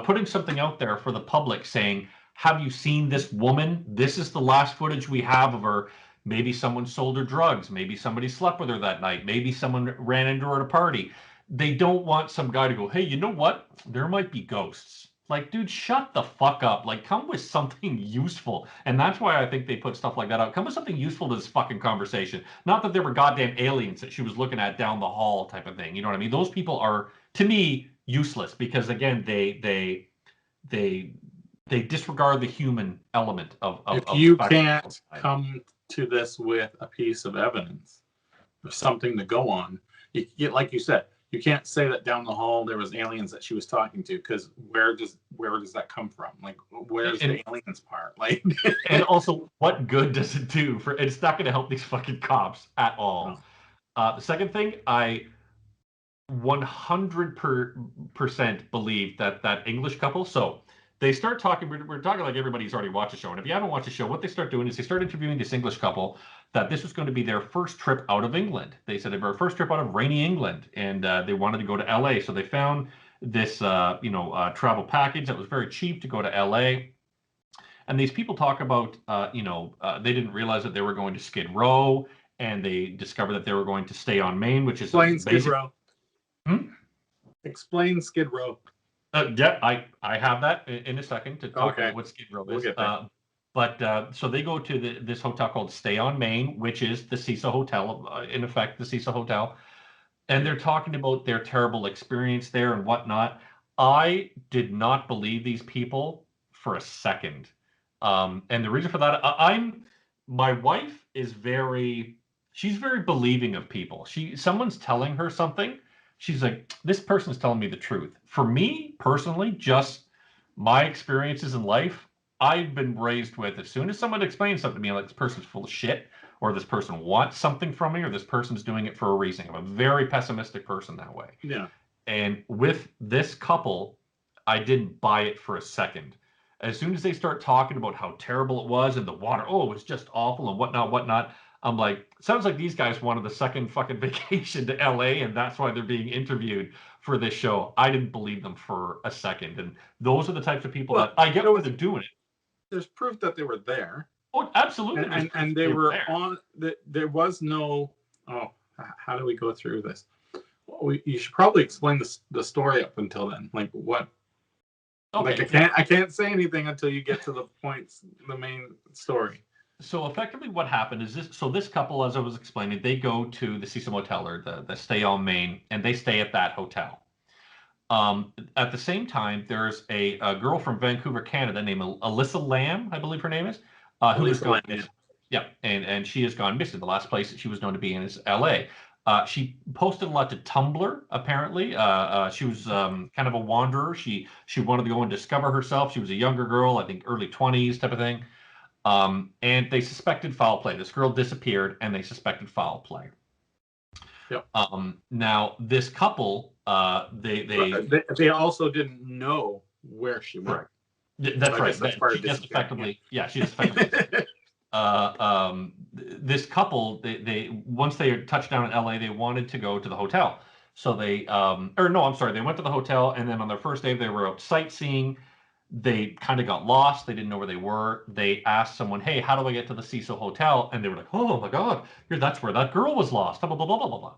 putting something out there for the public, saying, have you seen this woman? This is the last footage we have of her. Maybe someone sold her drugs. Maybe somebody slept with her that night. Maybe someone ran into her at a party. They don't want some guy to go, hey, you know what? There might be ghosts. Like, dude, shut the fuck up. Like, come with something useful. And that's why I think they put stuff like that out. Come with something useful to this fucking conversation. Not that there were goddamn aliens that she was looking at down the hall type of thing. You know what I mean? Those people are, to me, useless, because, again, they disregard the human element of if you can't come to this with a piece of evidence or something to go on, like you said, you can't say that down the hall there was aliens that she was talking to, because where does that come from? Like, where's the aliens part? Like, and also, what good does it do? It's not going to help these fucking cops at all. No. The second thing, I 100% believe that English couple. So they start talking. We're talking like everybody's already watched the show. And if you haven't watched the show, what they start doing is they start interviewing this English couple, that this was going to be their first trip out of England. They said it was their first trip out of rainy England, and they wanted to go to LA. So they found this, travel package that was very cheap to go to LA. And these people talk about, they didn't realize that they were going to Skid Row, and they discovered that they were going to stay on Main, which is Skid Row. Explain Skid Row. Yeah, I have that in a second to talk about what Skid Row is. We'll get there. But so they go to this hotel called Stay on Main, which is the Cecil Hotel, in effect, the Cecil Hotel. And they're talking about their terrible experience there and whatnot. I did not believe these people for a second. And the reason for that, my wife is she's very believing of people. Someone's telling her something, she's like, this person's telling me the truth. For me, personally, just my experiences in life, I've been raised with, as soon as someone explains something to me, like, this person's full of shit, or this person wants something from me, or this person's doing it for a reason. I'm a very pessimistic person that way. Yeah. And with this couple, I didn't buy it for a second. As soon as they start talking about how terrible it was, and the water, it was just awful, and whatnot, I'm like, sounds like these guys wanted the second fucking vacation to LA, and that's why they're being interviewed for this show. I didn't believe them for a second. And those are the types of people that I get why they're doing it. There's proof that they were there. Oh, absolutely. And they were on. There was no. Oh, how do we go through this? You should probably explain the story up until then. Like, what? Okay. Like, I can't say anything until you get to the points, the main story. So effectively what happened is this couple, as I was explaining, they go to the Cecil Hotel or the Stay on Main, and they stay at that hotel. At the same time, there's a girl from Vancouver, Canada, named Alyssa Lamb, I believe her name is, who has gone missing. Yeah, and she has gone missing. The last place that she was known to be in is L.A. She posted a lot to Tumblr, apparently. She was kind of a wanderer. She wanted to go and discover herself. She was a younger girl, I think early 20s type of thing. And they suspected foul play. This girl disappeared, and they suspected foul play. Yep. Now this couple, they also didn't know where she went. That's right. She just effectively, yeah, she just effectively. This couple, they once they touched down in LA, they wanted to go to the hotel. So they, or no, I'm sorry, they went to the hotel, and then on their first day, they were out sightseeing. They kind of got lost. They didn't know where they were. They asked someone, "Hey, how do I get to the Cecil Hotel?" And they were like, "Oh my God, that's where that girl was lost." Blah blah blah blah blah blah.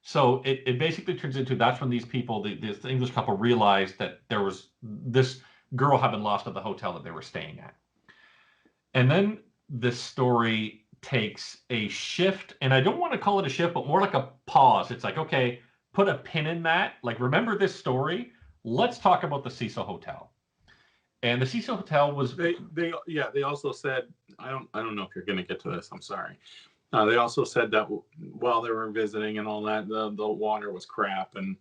So it basically turns into that's when these people, this English couple, realized that there was this girl had been lost at the hotel that they were staying at. And then the story takes a shift, and I don't want to call it a shift, but more like a pause. It's like, okay, put a pin in that. Like, remember this story. Let's talk about the Cecil Hotel. And the Cecil Hotel was they also said, I don't know if you're going to get to this. I'm sorry. They also said that while they were visiting and all that, the water was crap, and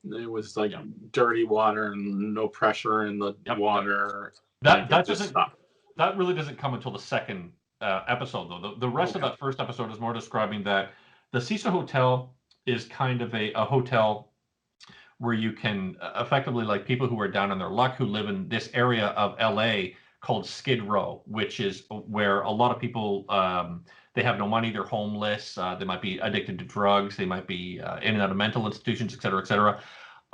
it was like dirty water and no pressure in the water. That really doesn't come until the second episode, though. The rest of that first episode is more describing that the Cecil Hotel is kind of a hotel where you can effectively, like, people who are down on their luck, who live in this area of LA called Skid Row, which is where a lot of people, they have no money, they're homeless, they might be addicted to drugs, they might be in and out of mental institutions, et cetera, et cetera.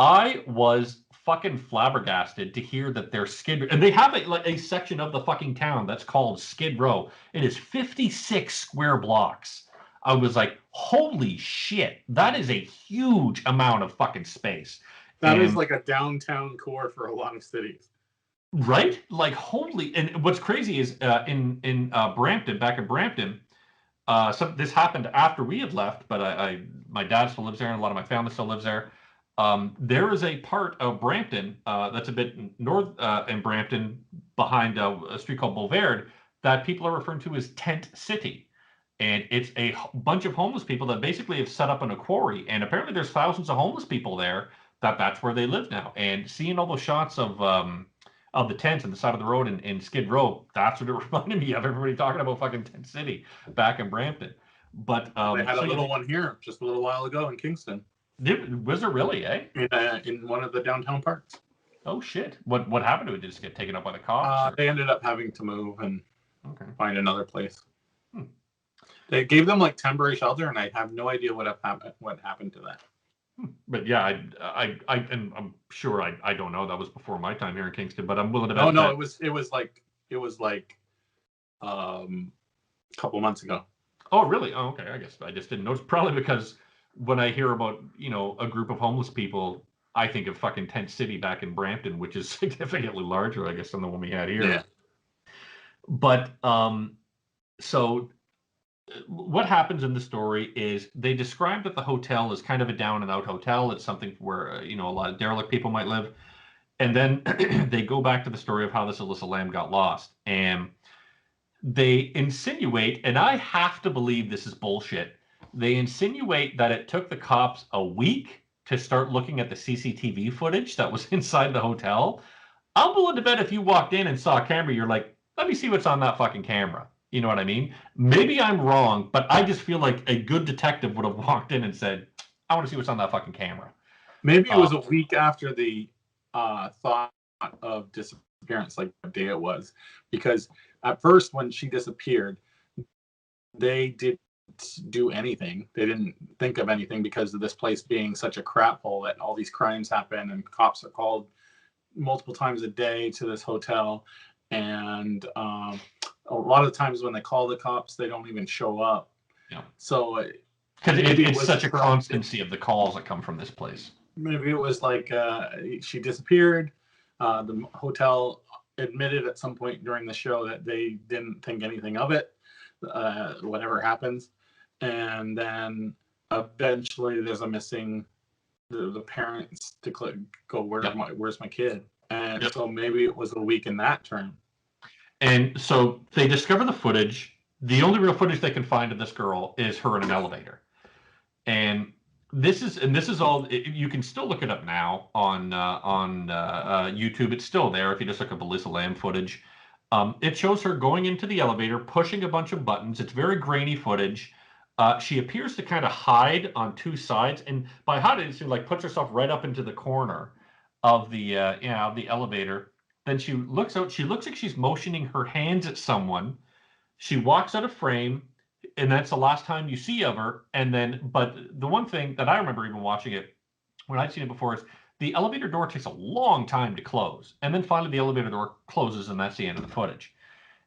I was fucking flabbergasted to hear that they're Skid, and they have a section of the fucking town that's called Skid Row. It is 56 square blocks. I was like, holy shit, that is a huge amount of fucking space. That is like a downtown core for a lot of cities. Right? Like, holy, and what's crazy is in Brampton, back in Brampton, so this happened after we had left, but my dad still lives there, and a lot of my family still lives there. There is a part of Brampton that's a bit north in Brampton, behind a street called Boulevard, that people are referring to as Tent City. And it's a bunch of homeless people that basically have set up in a quarry. And apparently there's thousands of homeless people there that's where they live now. And seeing all those shots of the tents on the side of the road in Skid Row, that's what it reminded me of. Everybody talking about fucking Tent City back in Brampton. But they had a little one here just a little while ago in Kingston. Was there really, eh? In one of the downtown parks. Oh shit! What happened to it? Did it just get taken up by the cops? They ended up having to move and find another place. They gave them like temporary shelter, and I have no idea what happened to that. But yeah, and I'm sure I don't know. That was before my time here in Kingston, but I'm willing to bet. No, it was like a couple months ago. Oh really? Oh okay. I guess I just didn't notice. Probably because when I hear about a group of homeless people, I think of fucking Tent City back in Brampton, which is significantly larger, I guess, than the one we had here. Yeah. But so what happens in the story is they describe that the hotel is kind of a down and out hotel. It's something where a lot of derelict people might live, and then they go back to the story of how this Alyssa Lamb got lost, and they insinuate, and I have to believe this is bullshit. They insinuate that it took the cops a week to start looking at the CCTV footage that was inside the hotel. I'm willing to bet if you walked in and saw a camera, you're like, let me see what's on that fucking camera. You know what I mean? Maybe I'm wrong, but I just feel like a good detective would have walked in and said, I want to see what's on that fucking camera. Maybe it was a week after the thought of disappearance, like what day it was. Because at first, when she disappeared, they didn't do anything. They didn't think of anything because of this place being such a crap hole that all these crimes happen and cops are called multiple times a day to this hotel. And a lot of times when they call the cops, they don't even show up. Yeah. So because it's such a constancy of the calls that come from this place. Maybe it was like she disappeared. The hotel admitted at some point during the show that they didn't think anything of it. whatever happens, and then eventually there's a missing. The parents go, where's my kid? And so maybe it was a week in that term. And so they discover the footage. The only real footage they can find of this girl is her in an elevator. And this is all. You can still look it up now on YouTube. It's still there if you just look up Alyssa Lamb footage. It shows her going into the elevator, pushing a bunch of buttons. It's very grainy footage. She appears to kind of hide on two sides, and by hiding, she like puts herself right up into the corner of the the elevator. Then she looks out. She looks like she's motioning her hands at someone. She walks out of frame, and that's the last time you see of her. And then, but the one thing that I remember even watching it when I'd seen it before is the elevator door takes a long time to close, and then finally the elevator door closes, and that's the end of the footage.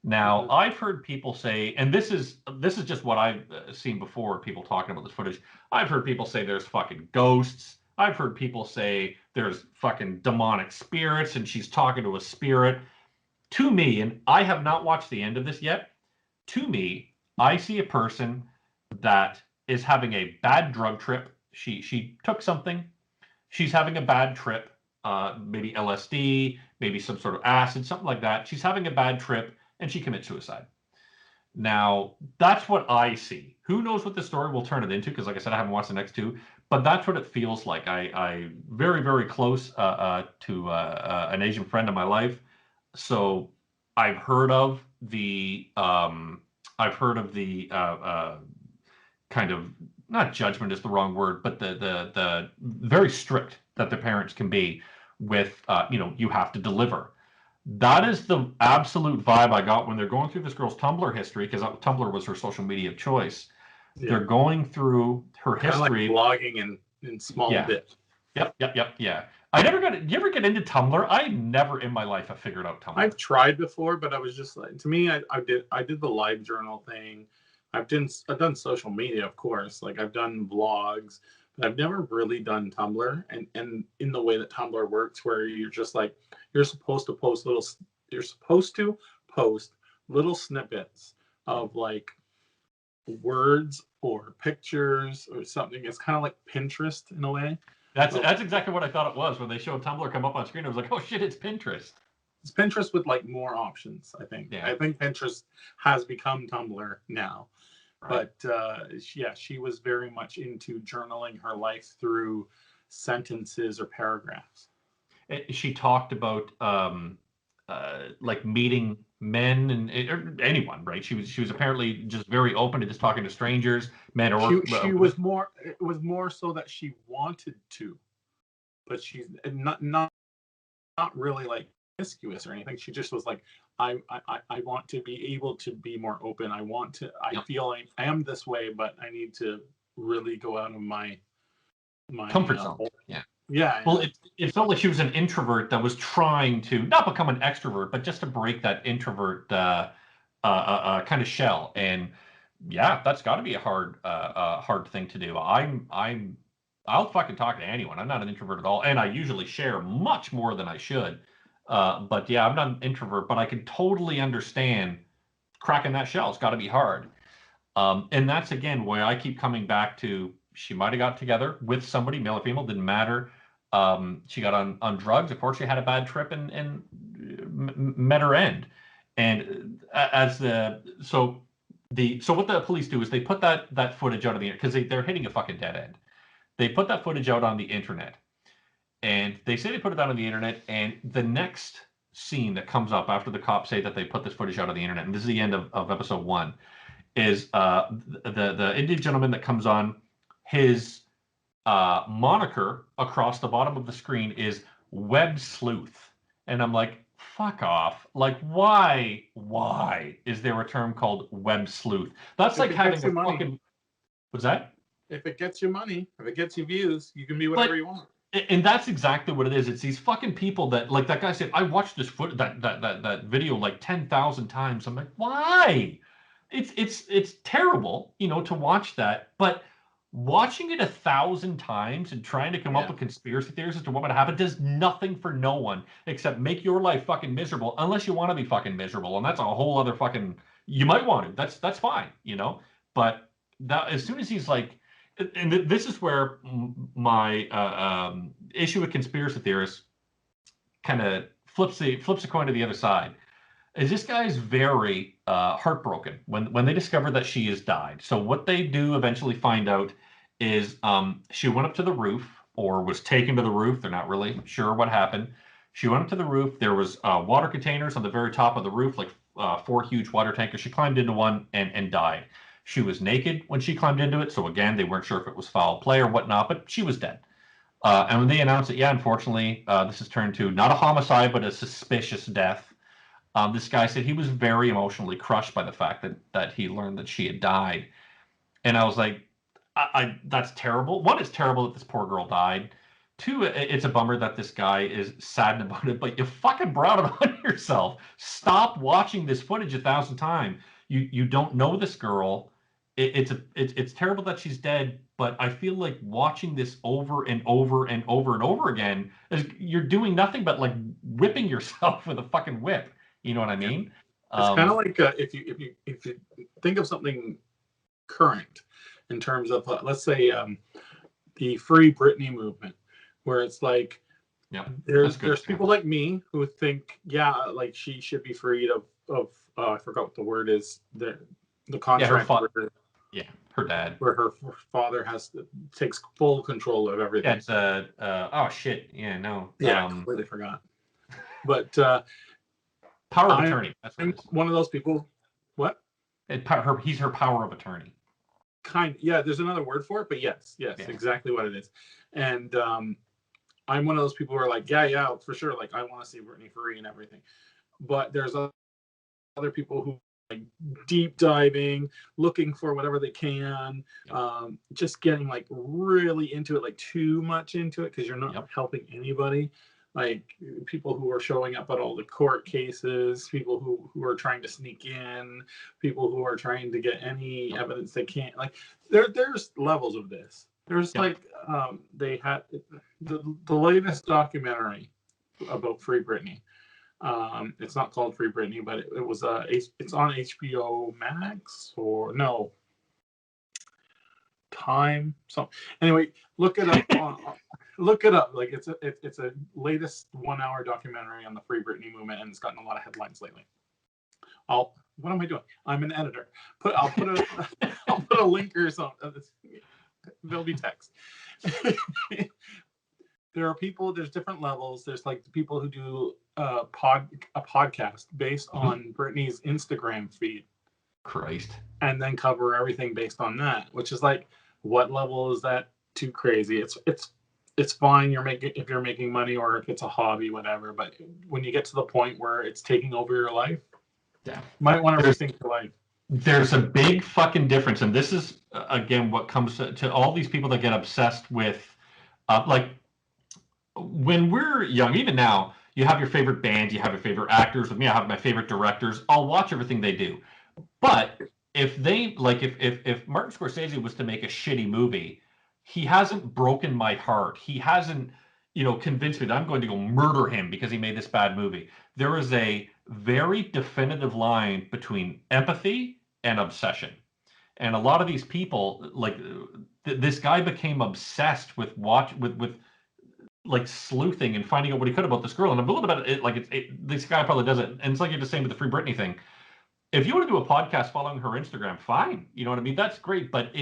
Now, I've heard people say, and this is just what I've seen before, people talking about this footage. I've heard people say there's fucking ghosts. I've heard people say there's fucking demonic spirits, and she's talking to a spirit. To me, and I have not watched the end of this yet, to me, I see a person that is having a bad drug trip. She took something. She's having a bad trip, maybe LSD, maybe some sort of acid, something like that. She's having a bad trip, and she commits suicide. Now, that's what I see. Who knows what the story will turn it into? Because, like I said, I haven't watched the next two, but that's what it feels like. I very, very close to an Asian friend of my life, so I've heard of the kind of, not judgment is the wrong word, but the very strict that the parents can be with you have to deliver. That is the absolute vibe I got when they're going through this girl's Tumblr history, because Tumblr was her social media of choice. Yeah. They're going through her history, like blogging in small bits. Yep. Yeah. I never got. Did you ever get into Tumblr? I never in my life have figured out Tumblr. I've tried before, but I was just like, to me, I did the live journal thing. I've done social media, of course. Like I've done vlogs, but I've never really done Tumblr. And in the way that Tumblr works, where you're just like, you're supposed to post little snippets of like words or pictures or something. It's kind of like Pinterest in a way. That's exactly what I thought it was when they showed Tumblr come up on screen. I was like, oh shit, it's Pinterest. It's Pinterest with like more options, I think. Yeah. I think Pinterest has become Tumblr now. Right. But she was very much into journaling her life through sentences or paragraphs. She talked about like meeting men and anyone, right? She was apparently just very open to just talking to strangers, men or she was more. It was more so that she wanted to, but she's not really like promiscuous or anything. She just was like, I want to be able to be more open. I feel like I am this way, but I need to really go out of my comfort zone. Yeah. Well, it felt like she was an introvert that was trying to not become an extrovert, but just to break that introvert kind of shell. And yeah, that's got to be a hard thing to do. I'll fucking talk to anyone. I'm not an introvert at all, and I usually share much more than I should. But yeah, I'm not an introvert, but I can totally understand cracking that shell. It's got to be hard. And that's again why I keep coming back to. She might have got together with somebody, male or female, didn't matter. She got on drugs. Unfortunately, had a bad trip and met her end. And so what the police do is they put that footage out of the internet because they're hitting a fucking dead end. They put that footage out on the internet, and they say they put it out on the internet. And the next scene that comes up after the cops say that they put this footage out on the internet, and this is the end of episode 1, is the Indian gentleman that comes on. His moniker across the bottom of the screen is Web Sleuth. And I'm like, fuck off. Like, why is there a term called Web Sleuth? That's like having a fucking... What's that? If it gets you money, if it gets you views, you can be whatever you want. And that's exactly what it is. It's these fucking people that, like that guy said, I watched this that video like 10,000 times. I'm like, why? It's terrible, to watch that, but watching it 1,000 times and trying to come up with conspiracy theories as to what would happen does nothing for no one except make your life fucking miserable, unless you want to be fucking miserable, and that's a whole other fucking you might want to. That's fine, you know. But that as soon as he's like, and this is where my issue with conspiracy theorists kind of flips a coin to the other side. Is this guy's very heartbroken when they discover that she has died. So what they do eventually find out is she went up to the roof or was taken to the roof. They're not really sure what happened. She went up to the roof. There was water containers on the very top of the roof, like 4 huge water tankers. She climbed into one and died. She was naked when she climbed into it. So again, they weren't sure if it was foul play or whatnot, but she was dead. And when they announced it, yeah, unfortunately, this has turned to not a homicide, but a suspicious death. This guy said he was very emotionally crushed by the fact that he learned that she had died. And I was like, that's terrible. One, it's terrible that this poor girl died. Two, it's a bummer that this guy is saddened about it, but you fucking brought it on yourself. Stop watching this footage 1,000 times. You don't know this girl. It's terrible that she's dead, but I feel like watching this over and over and over and over again is you're doing nothing but like whipping yourself with a fucking whip. You know what I mean? It's kind of like if you think of something current in terms of let's say the Free Britney movement, where it's like yeah, there's people like me who think like she should be freed of I forgot what the word is, the contract her dad, where her father takes full control of everything. Yeah, it's oh shit, yeah, no, completely forgot. But power of attorney. That's what it is. One of those people. What? He's her power of attorney. Yeah. There's another word for it, but yes, exactly what it is. And I'm one of those people who are like, yeah, for sure. Like, I want to see Britney free and everything. But there's other people who like deep diving, looking for whatever they can, just getting like really into it, like too much into it because you're not helping anybody. Like people who are showing up at all the court cases, people who are trying to sneak in, people who are trying to get any evidence they can't. Like there's levels of this. There's like they had the latest documentary about Free Britney. It's not called Free Britney, but it was it's on HBO Max or no Time. So anyway, look it up. Look it up. Like it's a latest 1 hour documentary on the Free Britney movement, and it's gotten a lot of headlines lately. What am I doing? I'm an editor. I'll put a link or something. There'll be text. There are people. There's different levels. There's like the people who do a podcast based on Britney's Instagram feed. Christ. And then cover everything based on that, which is like, what level is that too crazy? It's fine. If you're making money or if it's a hobby, whatever. But when you get to the point where it's taking over your life, you might want to rethink your life. There's a big fucking difference, and this is again what comes to all these people that get obsessed with, like when we're young, even now, you have your favorite bands, you have your favorite actors. With me, I have my favorite directors. I'll watch everything they do. But if they like, if Martin Scorsese was to make a shitty movie, he hasn't broken my heart. He hasn't, convinced me that I'm going to go murder him because he made this bad movie. There is a very definitive line between empathy and obsession. And a lot of these people, like this guy became obsessed with like sleuthing and finding out what he could about this girl. And I'm a little bit like this guy probably does it. And it's like you're just saying with the Free Britney thing. If you want to do a podcast following her Instagram, fine. You know what I mean? That's great. But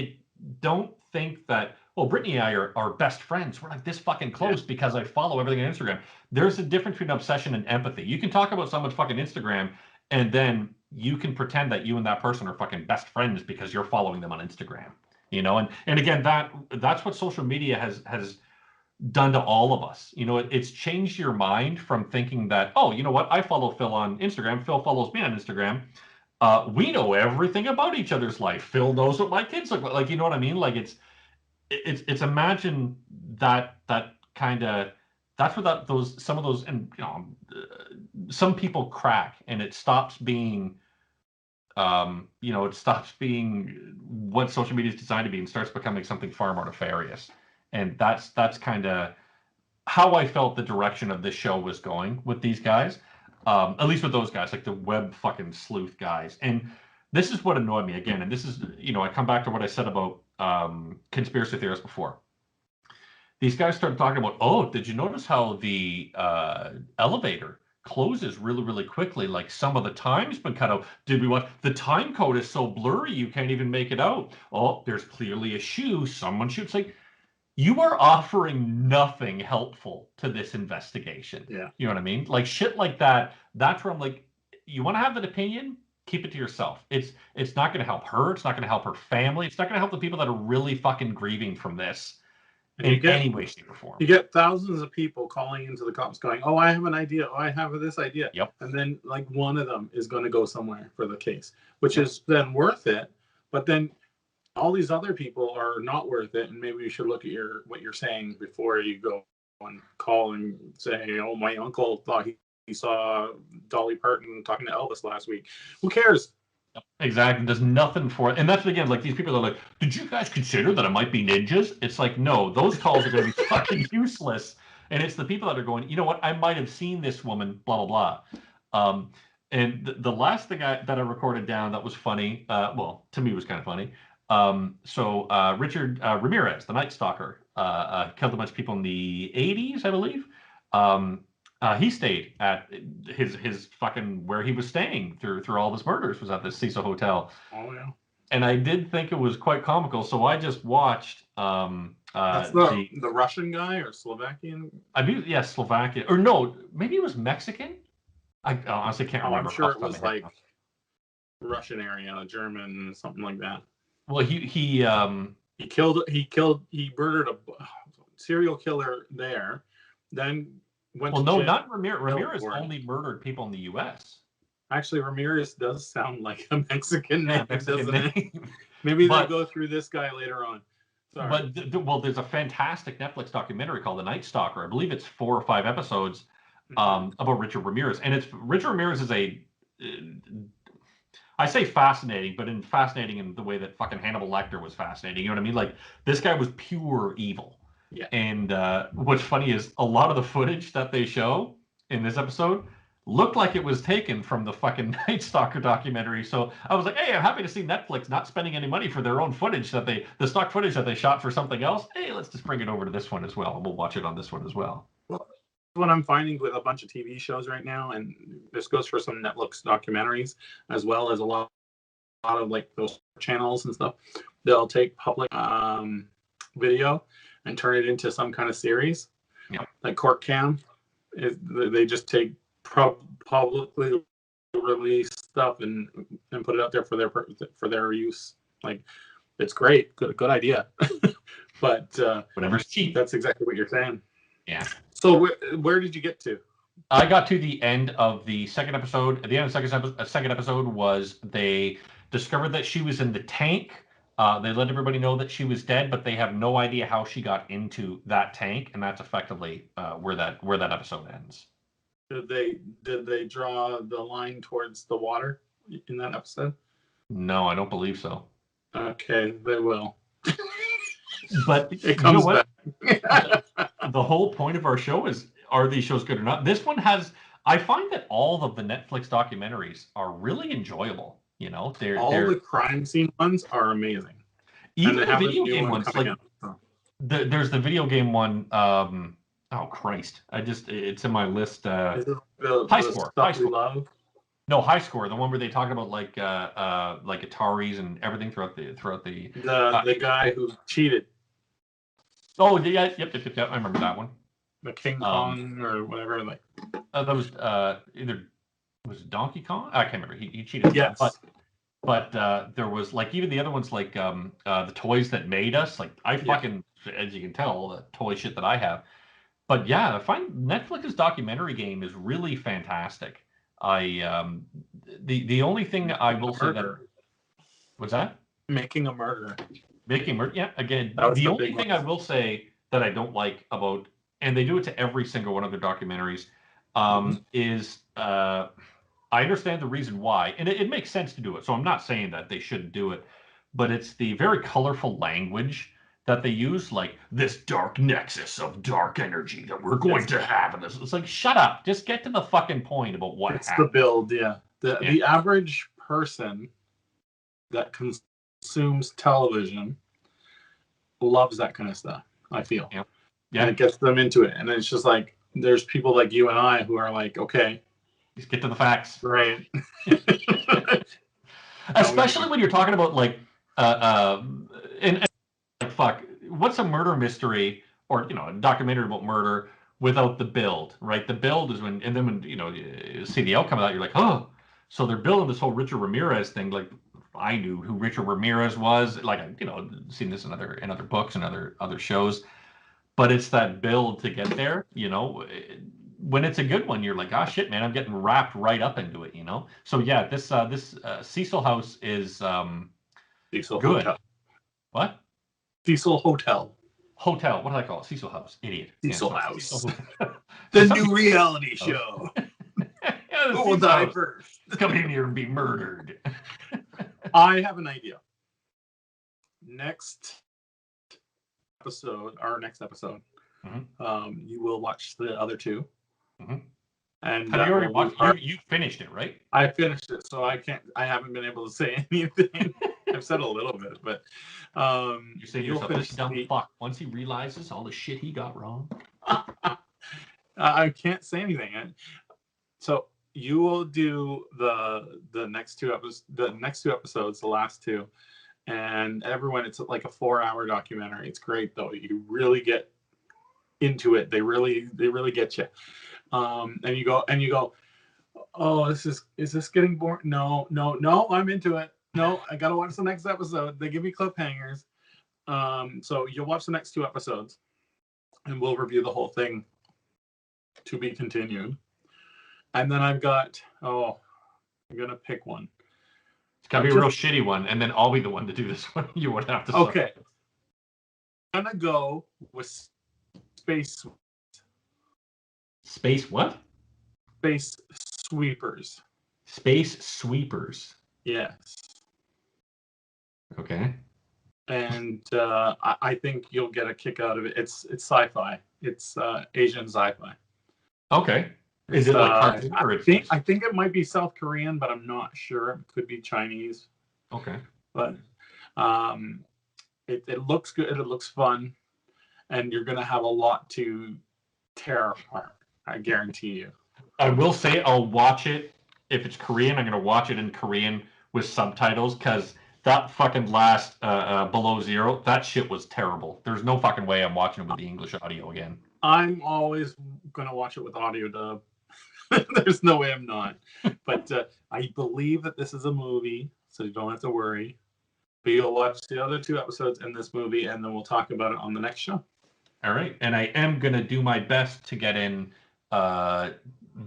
don't think that, Britney and I are best friends. We're like this fucking close because I follow everything on Instagram. There's a difference between obsession and empathy. You can talk about someone's fucking Instagram and then you can pretend that you and that person are fucking best friends because you're following them on Instagram. And again, that's what social media has done to all of us. It's changed your mind from thinking that, you know what, I follow Phil on Instagram, Phil follows me on Instagram. We know everything about each other's life. Phil knows what my kids look like. You know what I mean? Like it's imagine that kind of, that's where some of those, and some people crack and it stops being, it stops being what social media is designed to be and starts becoming something far more nefarious. And that's kind of how I felt the direction of this show was going with these guys. At least with those guys, like the web fucking sleuth guys. And this is what annoyed me again, and this is, I come back to what I said about conspiracy theorists before. These guys started talking about, oh, did you notice how the elevator closes really, really quickly? Like some of the time's been cut out. Did we watch? The time code is so blurry you can't even make it out. Oh, there's clearly a shoe. Someone shoots. Like, you are offering nothing helpful to this investigation. Yeah. You know what I mean? Like shit like that. That's where I'm like, you want to have an opinion? Keep it to yourself. It's not going to help her. It's not going to help her family. It's not going to help the people that are really fucking grieving from this. In any way, shape, or form. You get thousands of people calling into the cops going, oh, I have an idea. Oh, I have this idea. Yep. And then like one of them is going to go somewhere for the case, which is then worth it. But then all these other people are not worth it. And maybe you should look at what you're saying before you go and call and say, oh, my uncle thought he saw Dolly Parton talking to Elvis last week. Who cares? Exactly. There's nothing for it. And that's, again, like, these people are like, did you guys consider that it might be ninjas? It's like, no, those calls are going to be fucking useless. And it's the people that are going, you know what? I might have seen this woman, blah, blah, blah. And the last thing that I recorded down that was funny, well, to me was kind of funny. So Richard Ramirez, the Night Stalker, killed a bunch of people in the 80s, I believe. He stayed at his fucking where he was staying through all of his murders was at the Cecil Hotel. Oh yeah. And I did think it was quite comical, so I just watched. That's the Russian guy or Slovakian? I mean, yeah, Slovakian, or no, maybe it was Mexican. I honestly can't remember. I'm sure it was like Russian area, German, something like that. Well, he murdered a serial killer there, then went. Well, no, not Ramirez. Ramirez only murdered people in the U.S. Actually, Ramirez does sound like a Mexican name, Mexican doesn't it? Maybe they'll go through this guy later on. Sorry. But there's a fantastic Netflix documentary called The Night Stalker. I believe it's 4 or 5 episodes about Richard Ramirez, and Richard Ramirez is I say fascinating, but fascinating in the way that fucking Hannibal Lecter was fascinating. You know what I mean? Like, this guy was pure evil. Yeah. And what's funny is a lot of the footage that they show in this episode looked like it was taken from the fucking Night Stalker documentary. So I was like, hey, I'm happy to see Netflix not spending any money for their own footage the stock footage that they shot for something else. Hey, let's just bring it over to this one as well, and we'll watch it on this one as well. Well, what I'm finding with a bunch of TV shows right now, and this goes for some Netflix documentaries as well as a lot of like those channels and stuff. They'll take public video and turn it into some kind of series. Yeah. Like Court Cam, they just take publicly released stuff and put it out there for their use. Like, it's great, good idea. But whatever's cheap. That's exactly what you're saying. Yeah. So where did you get to? I got to the end of the second episode. At the end of the second episode was they discovered that she was in the tank. They let everybody know that she was dead, but they have no idea how she got into that tank, and that's effectively where that episode ends. Did they draw the line towards the water in that episode? No, I don't believe so. Okay, they will. But it comes you know what? The whole point of our show is, are these shows good or not? This one has. I find that all of the Netflix documentaries are really enjoyable. You know, they're the crime scene ones are amazing. Even the video game ones, like there's the video game one. Oh Christ! It's in my list. High Score. High Score. Love? No, High Score. The one where they talk about like Ataris and everything throughout the guy who cheated. Oh yeah, yep. I remember that one. The King Kong or whatever. Like that was either. Was it Donkey Kong? I can't remember. He cheated. Yes. But there was like even the other ones like the toys that made us. Like I fucking, as you can tell, the toy shit that I have. But yeah, I find Netflix's documentary game is really fantastic. The only thing I will say that what's that? Making a Murderer. Making Murder. Yeah. Again, the only thing I will say that I don't like about, and they do it to every single one of their documentaries, is I understand the reason why, and it makes sense to do it. So I'm not saying that they shouldn't do it, but it's the very colorful language that they use, like this dark nexus of dark energy that we're going to have. And it's like, shut up. Just get to the fucking point about what happened. It's the build, yeah. The average person that consumes television loves that kind of stuff, I feel. Yeah. And it gets them into it. And it's just like, there's people like you and I who are like, okay, just get to the facts. Right. Especially when you're talking about like, and like, fuck, what's a murder mystery or, you know, a documentary about murder without the build, right? The build is when, and then when, you know, you see the outcome of that, you're like, oh, so they're building this whole Richard Ramirez thing. Like, I knew who Richard Ramirez was. Like, I, you know, seen this in other books and other shows. But it's that build to get there, you know. When it's a good one, you're like, ah, shit, man, I'm getting wrapped right up into it, you know. So yeah, this Cecil House is Cecil good. Hotel. What? Cecil Hotel. Hotel. What did I call it? Cecil House. Idiot. Cecil yeah, House. Cecil. The new reality show. Yeah, Who will die first? Come in here and be murdered. I have an idea. Next episode, you will watch the other two. Mm-hmm. And have you already watched? You finished it, right? I finished it, so I haven't been able to say anything. I've said a little bit, but you say yourself, this dumb fuck. Once he realizes all the shit he got wrong, I can't say anything. So you will do the next two episodes, the last two, and everyone. It's like a 4-hour documentary. It's great though. You really get into it. They really get you. And you go, oh, is this getting boring? No, I'm into it. No, I gotta watch the next episode. They give me cliffhangers. So you'll watch the next 2 episodes, and we'll review the whole thing. To be continued. And then I'm gonna pick one. It's gotta be a real shitty one, and then I'll be the one to do this one. You would have to. Okay. I'm gonna go with Space. Space what? Space Sweepers. Space Sweepers. Yes. Okay. And I think you'll get a kick out of it. It's sci-fi. It's Asian sci-fi. Okay. Is it like cartoon or I think it might be South Korean, but I'm not sure. It could be Chinese. Okay. But it looks good. It looks fun, and you're gonna have a lot to tear apart. I guarantee you. I will say I'll watch it if it's Korean. I'm gonna watch it in Korean with subtitles because that fucking last Below Zero, that shit was terrible. There's no fucking way I'm watching it with the English audio again. I'm always gonna watch it with audio dub. There's no way I'm not. But I believe that this is a movie, so you don't have to worry. But you'll watch the other 2 episodes in this movie, and then we'll talk about it on the next show. All right. And I am going to do my best to get in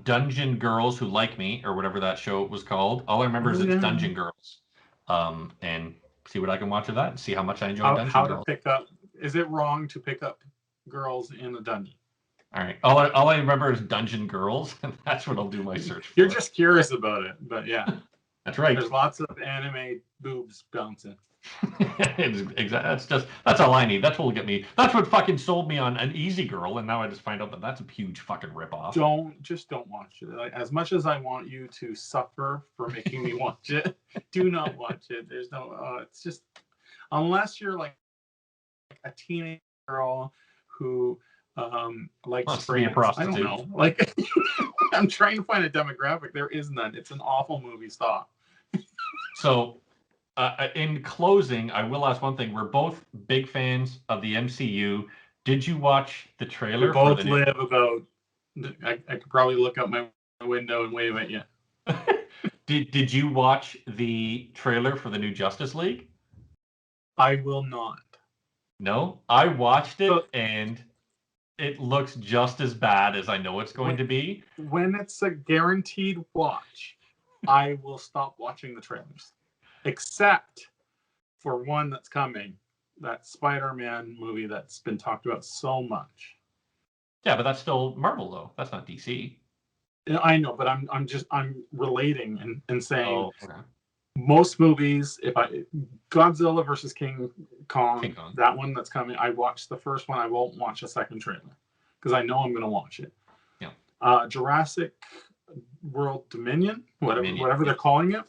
Dungeon Girls Who Like Me, or whatever that show was called. All I remember is it's Dungeon Girls. And see what I can watch of that and see how much I enjoy Dungeon Girls. Is it wrong to pick up girls in a dungeon? All right. All I remember is Dungeon Girls, and that's what I'll do my search for. You're just curious about it, but yeah. That's right. There's lots of anime boobs bouncing. That's all I need. That's what will get me. That's what fucking sold me on An Easy Girl, and now I just find out that that's a huge fucking ripoff. Don't watch it. Like, as much as I want you to suffer for making me watch it, do not watch it. There's no. It's just unless you're like a teenage girl who likes France. I don't know. Like I'm trying to find a demographic. There is none. It's an awful movie. Stop. So. In closing, I will ask one thing. We're both big fans of the MCU. Did you watch the trailer? We both live about. I could probably look out my window and wave at you. Did you watch the trailer for the new Justice League? I will not. No, I watched it and it looks just as bad as I know it's going to be. When it's a guaranteed watch, I will stop watching the trailers. Except for one that's coming, that Spider-Man movie that's been talked about so much. Yeah, but that's still Marvel though. That's not DC. I know, but I'm relating and saying okay. Most movies, Godzilla versus King Kong, that one that's coming, I watched the first one. I won't watch a second trailer because I know I'm going to watch it. Yeah. Jurassic World Dominion, whatever they're calling it.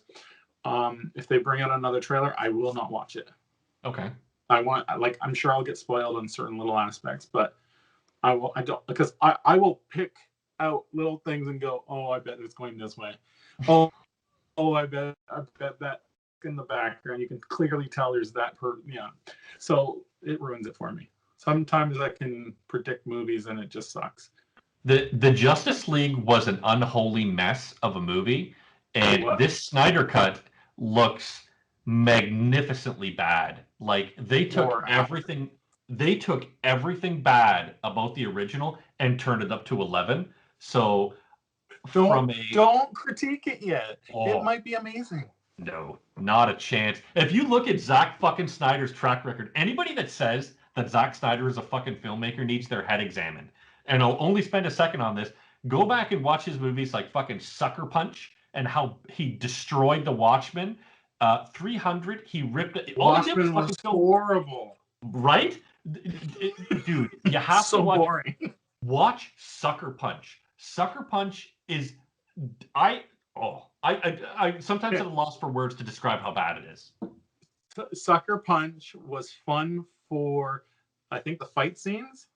If they bring out another trailer, I will not watch it. Okay. I'm sure I'll get spoiled on certain little aspects, but I don't, because I will pick out little things and go, oh, I bet it's going this way. Oh, I bet that in the background, you can clearly tell there's that so it ruins it for me. Sometimes I can predict movies and it just sucks. The Justice League was an unholy mess of a movie, and this Snyder cut looks magnificently bad. Like they took everything bad about the original and turned it up to 11. So don't critique it yet. It might be amazing. No, not a chance. If you look at Zack fucking Snyder's track record, anybody that says that Zack Snyder is a fucking filmmaker needs their head examined. And I'll only spend a second on this. Go back and watch his movies like fucking Sucker Punch and how he destroyed The Watchmen. 300, he ripped it. Watchmen was horrible. Right? Dude, you have so to watch. Boring. Watch Sucker Punch. Sucker Punch is... I sometimes at a loss for words to describe how bad it is. Sucker Punch was fun for, I think, the fight scenes.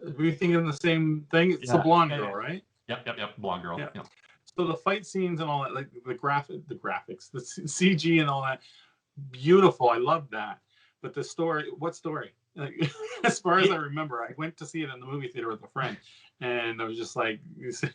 Were you thinking the same thing? It's the blonde girl, right? Yep. Blonde girl. Yeah. Yep. So the fight scenes and all that, like the graphics, the CG and all that, beautiful. I love that. But the story, what story? Like, as far as I remember, I went to see it in the movie theater with a friend, and I was just like,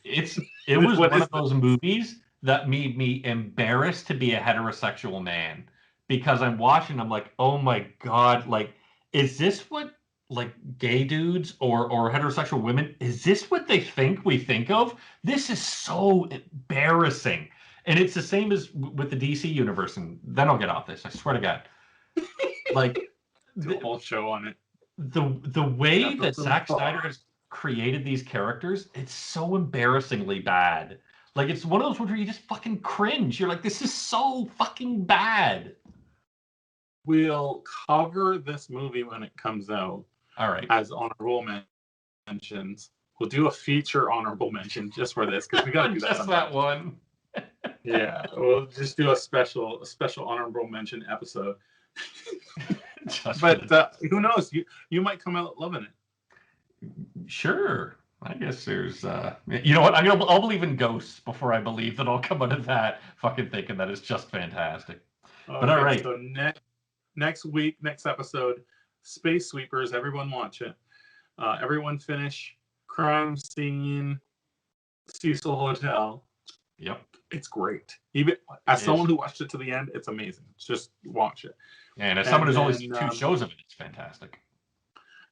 it was one of those movies that made me embarrassed to be a heterosexual man, because I'm watching, I'm like, oh my God, like, is this what like gay dudes or heterosexual women, is this what they think we think of? This is so embarrassing. And it's the same as with the DC universe, and then I'll get off this, I swear to God. Like the whole show on it. The way that Zack Snyder has created these characters, it's so embarrassingly bad. Like, it's one of those ones where you just fucking cringe. You're like, this is so fucking bad. We'll cover this movie when it comes out. All right. As honorable mentions. We'll do a feature honorable mention just for this, because we got to do that. Just that one. Yeah, we'll just do a special honorable mention episode. But who knows? You might come out loving it. Sure. I guess there's you know what? I'll believe in ghosts before I believe that I'll come out of that fucking thinking that it's just fantastic. Okay, but all right. So next week, next episode, Space Sweepers. Everyone watch it. Everyone finish Crime Scene, Cecil Hotel. Yep. It's great. Even as someone who watched it to the end, it's amazing. Just watch it. And as someone who's only seen 2 shows of it, it's fantastic.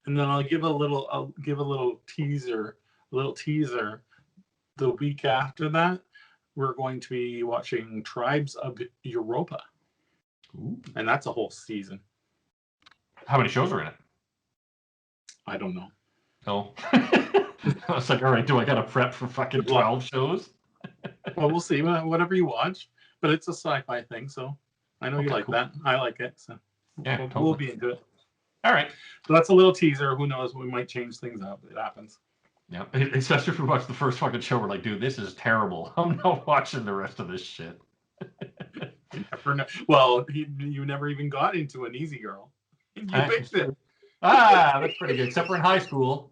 And then I'll give a little teaser. The week after that, we're going to be watching Tribes of Europa. Ooh. And that's a whole season. How many shows are in it? I don't know. Oh. I was like, all right, do I got to prep for fucking 12 shows? Well, we'll see. Whatever you watch. But it's a sci-fi thing, so I know you like that. I like it. So yeah, we'll be into it. All right. So that's a little teaser. Who knows? We might change things up. It happens. Yeah. Especially if we watch the first fucking show, we're like, dude, this is terrible. I'm not watching the rest of this shit. You never know. Well, you never even got into An Easy Girl. You picked it. That's pretty good. Except for in high school.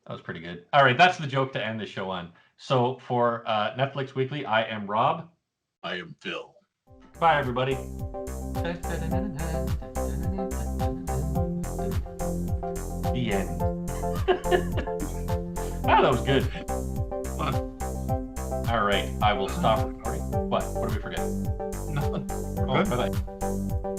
That was pretty good. All right, that's the joke to end the show on. So for Netflix Weekly, I am Rob. I am Phil. Bye, everybody. The end. That was good. Fun. All right, I will stop recording. What? What did we forget? Nothing. Oh, bye-bye.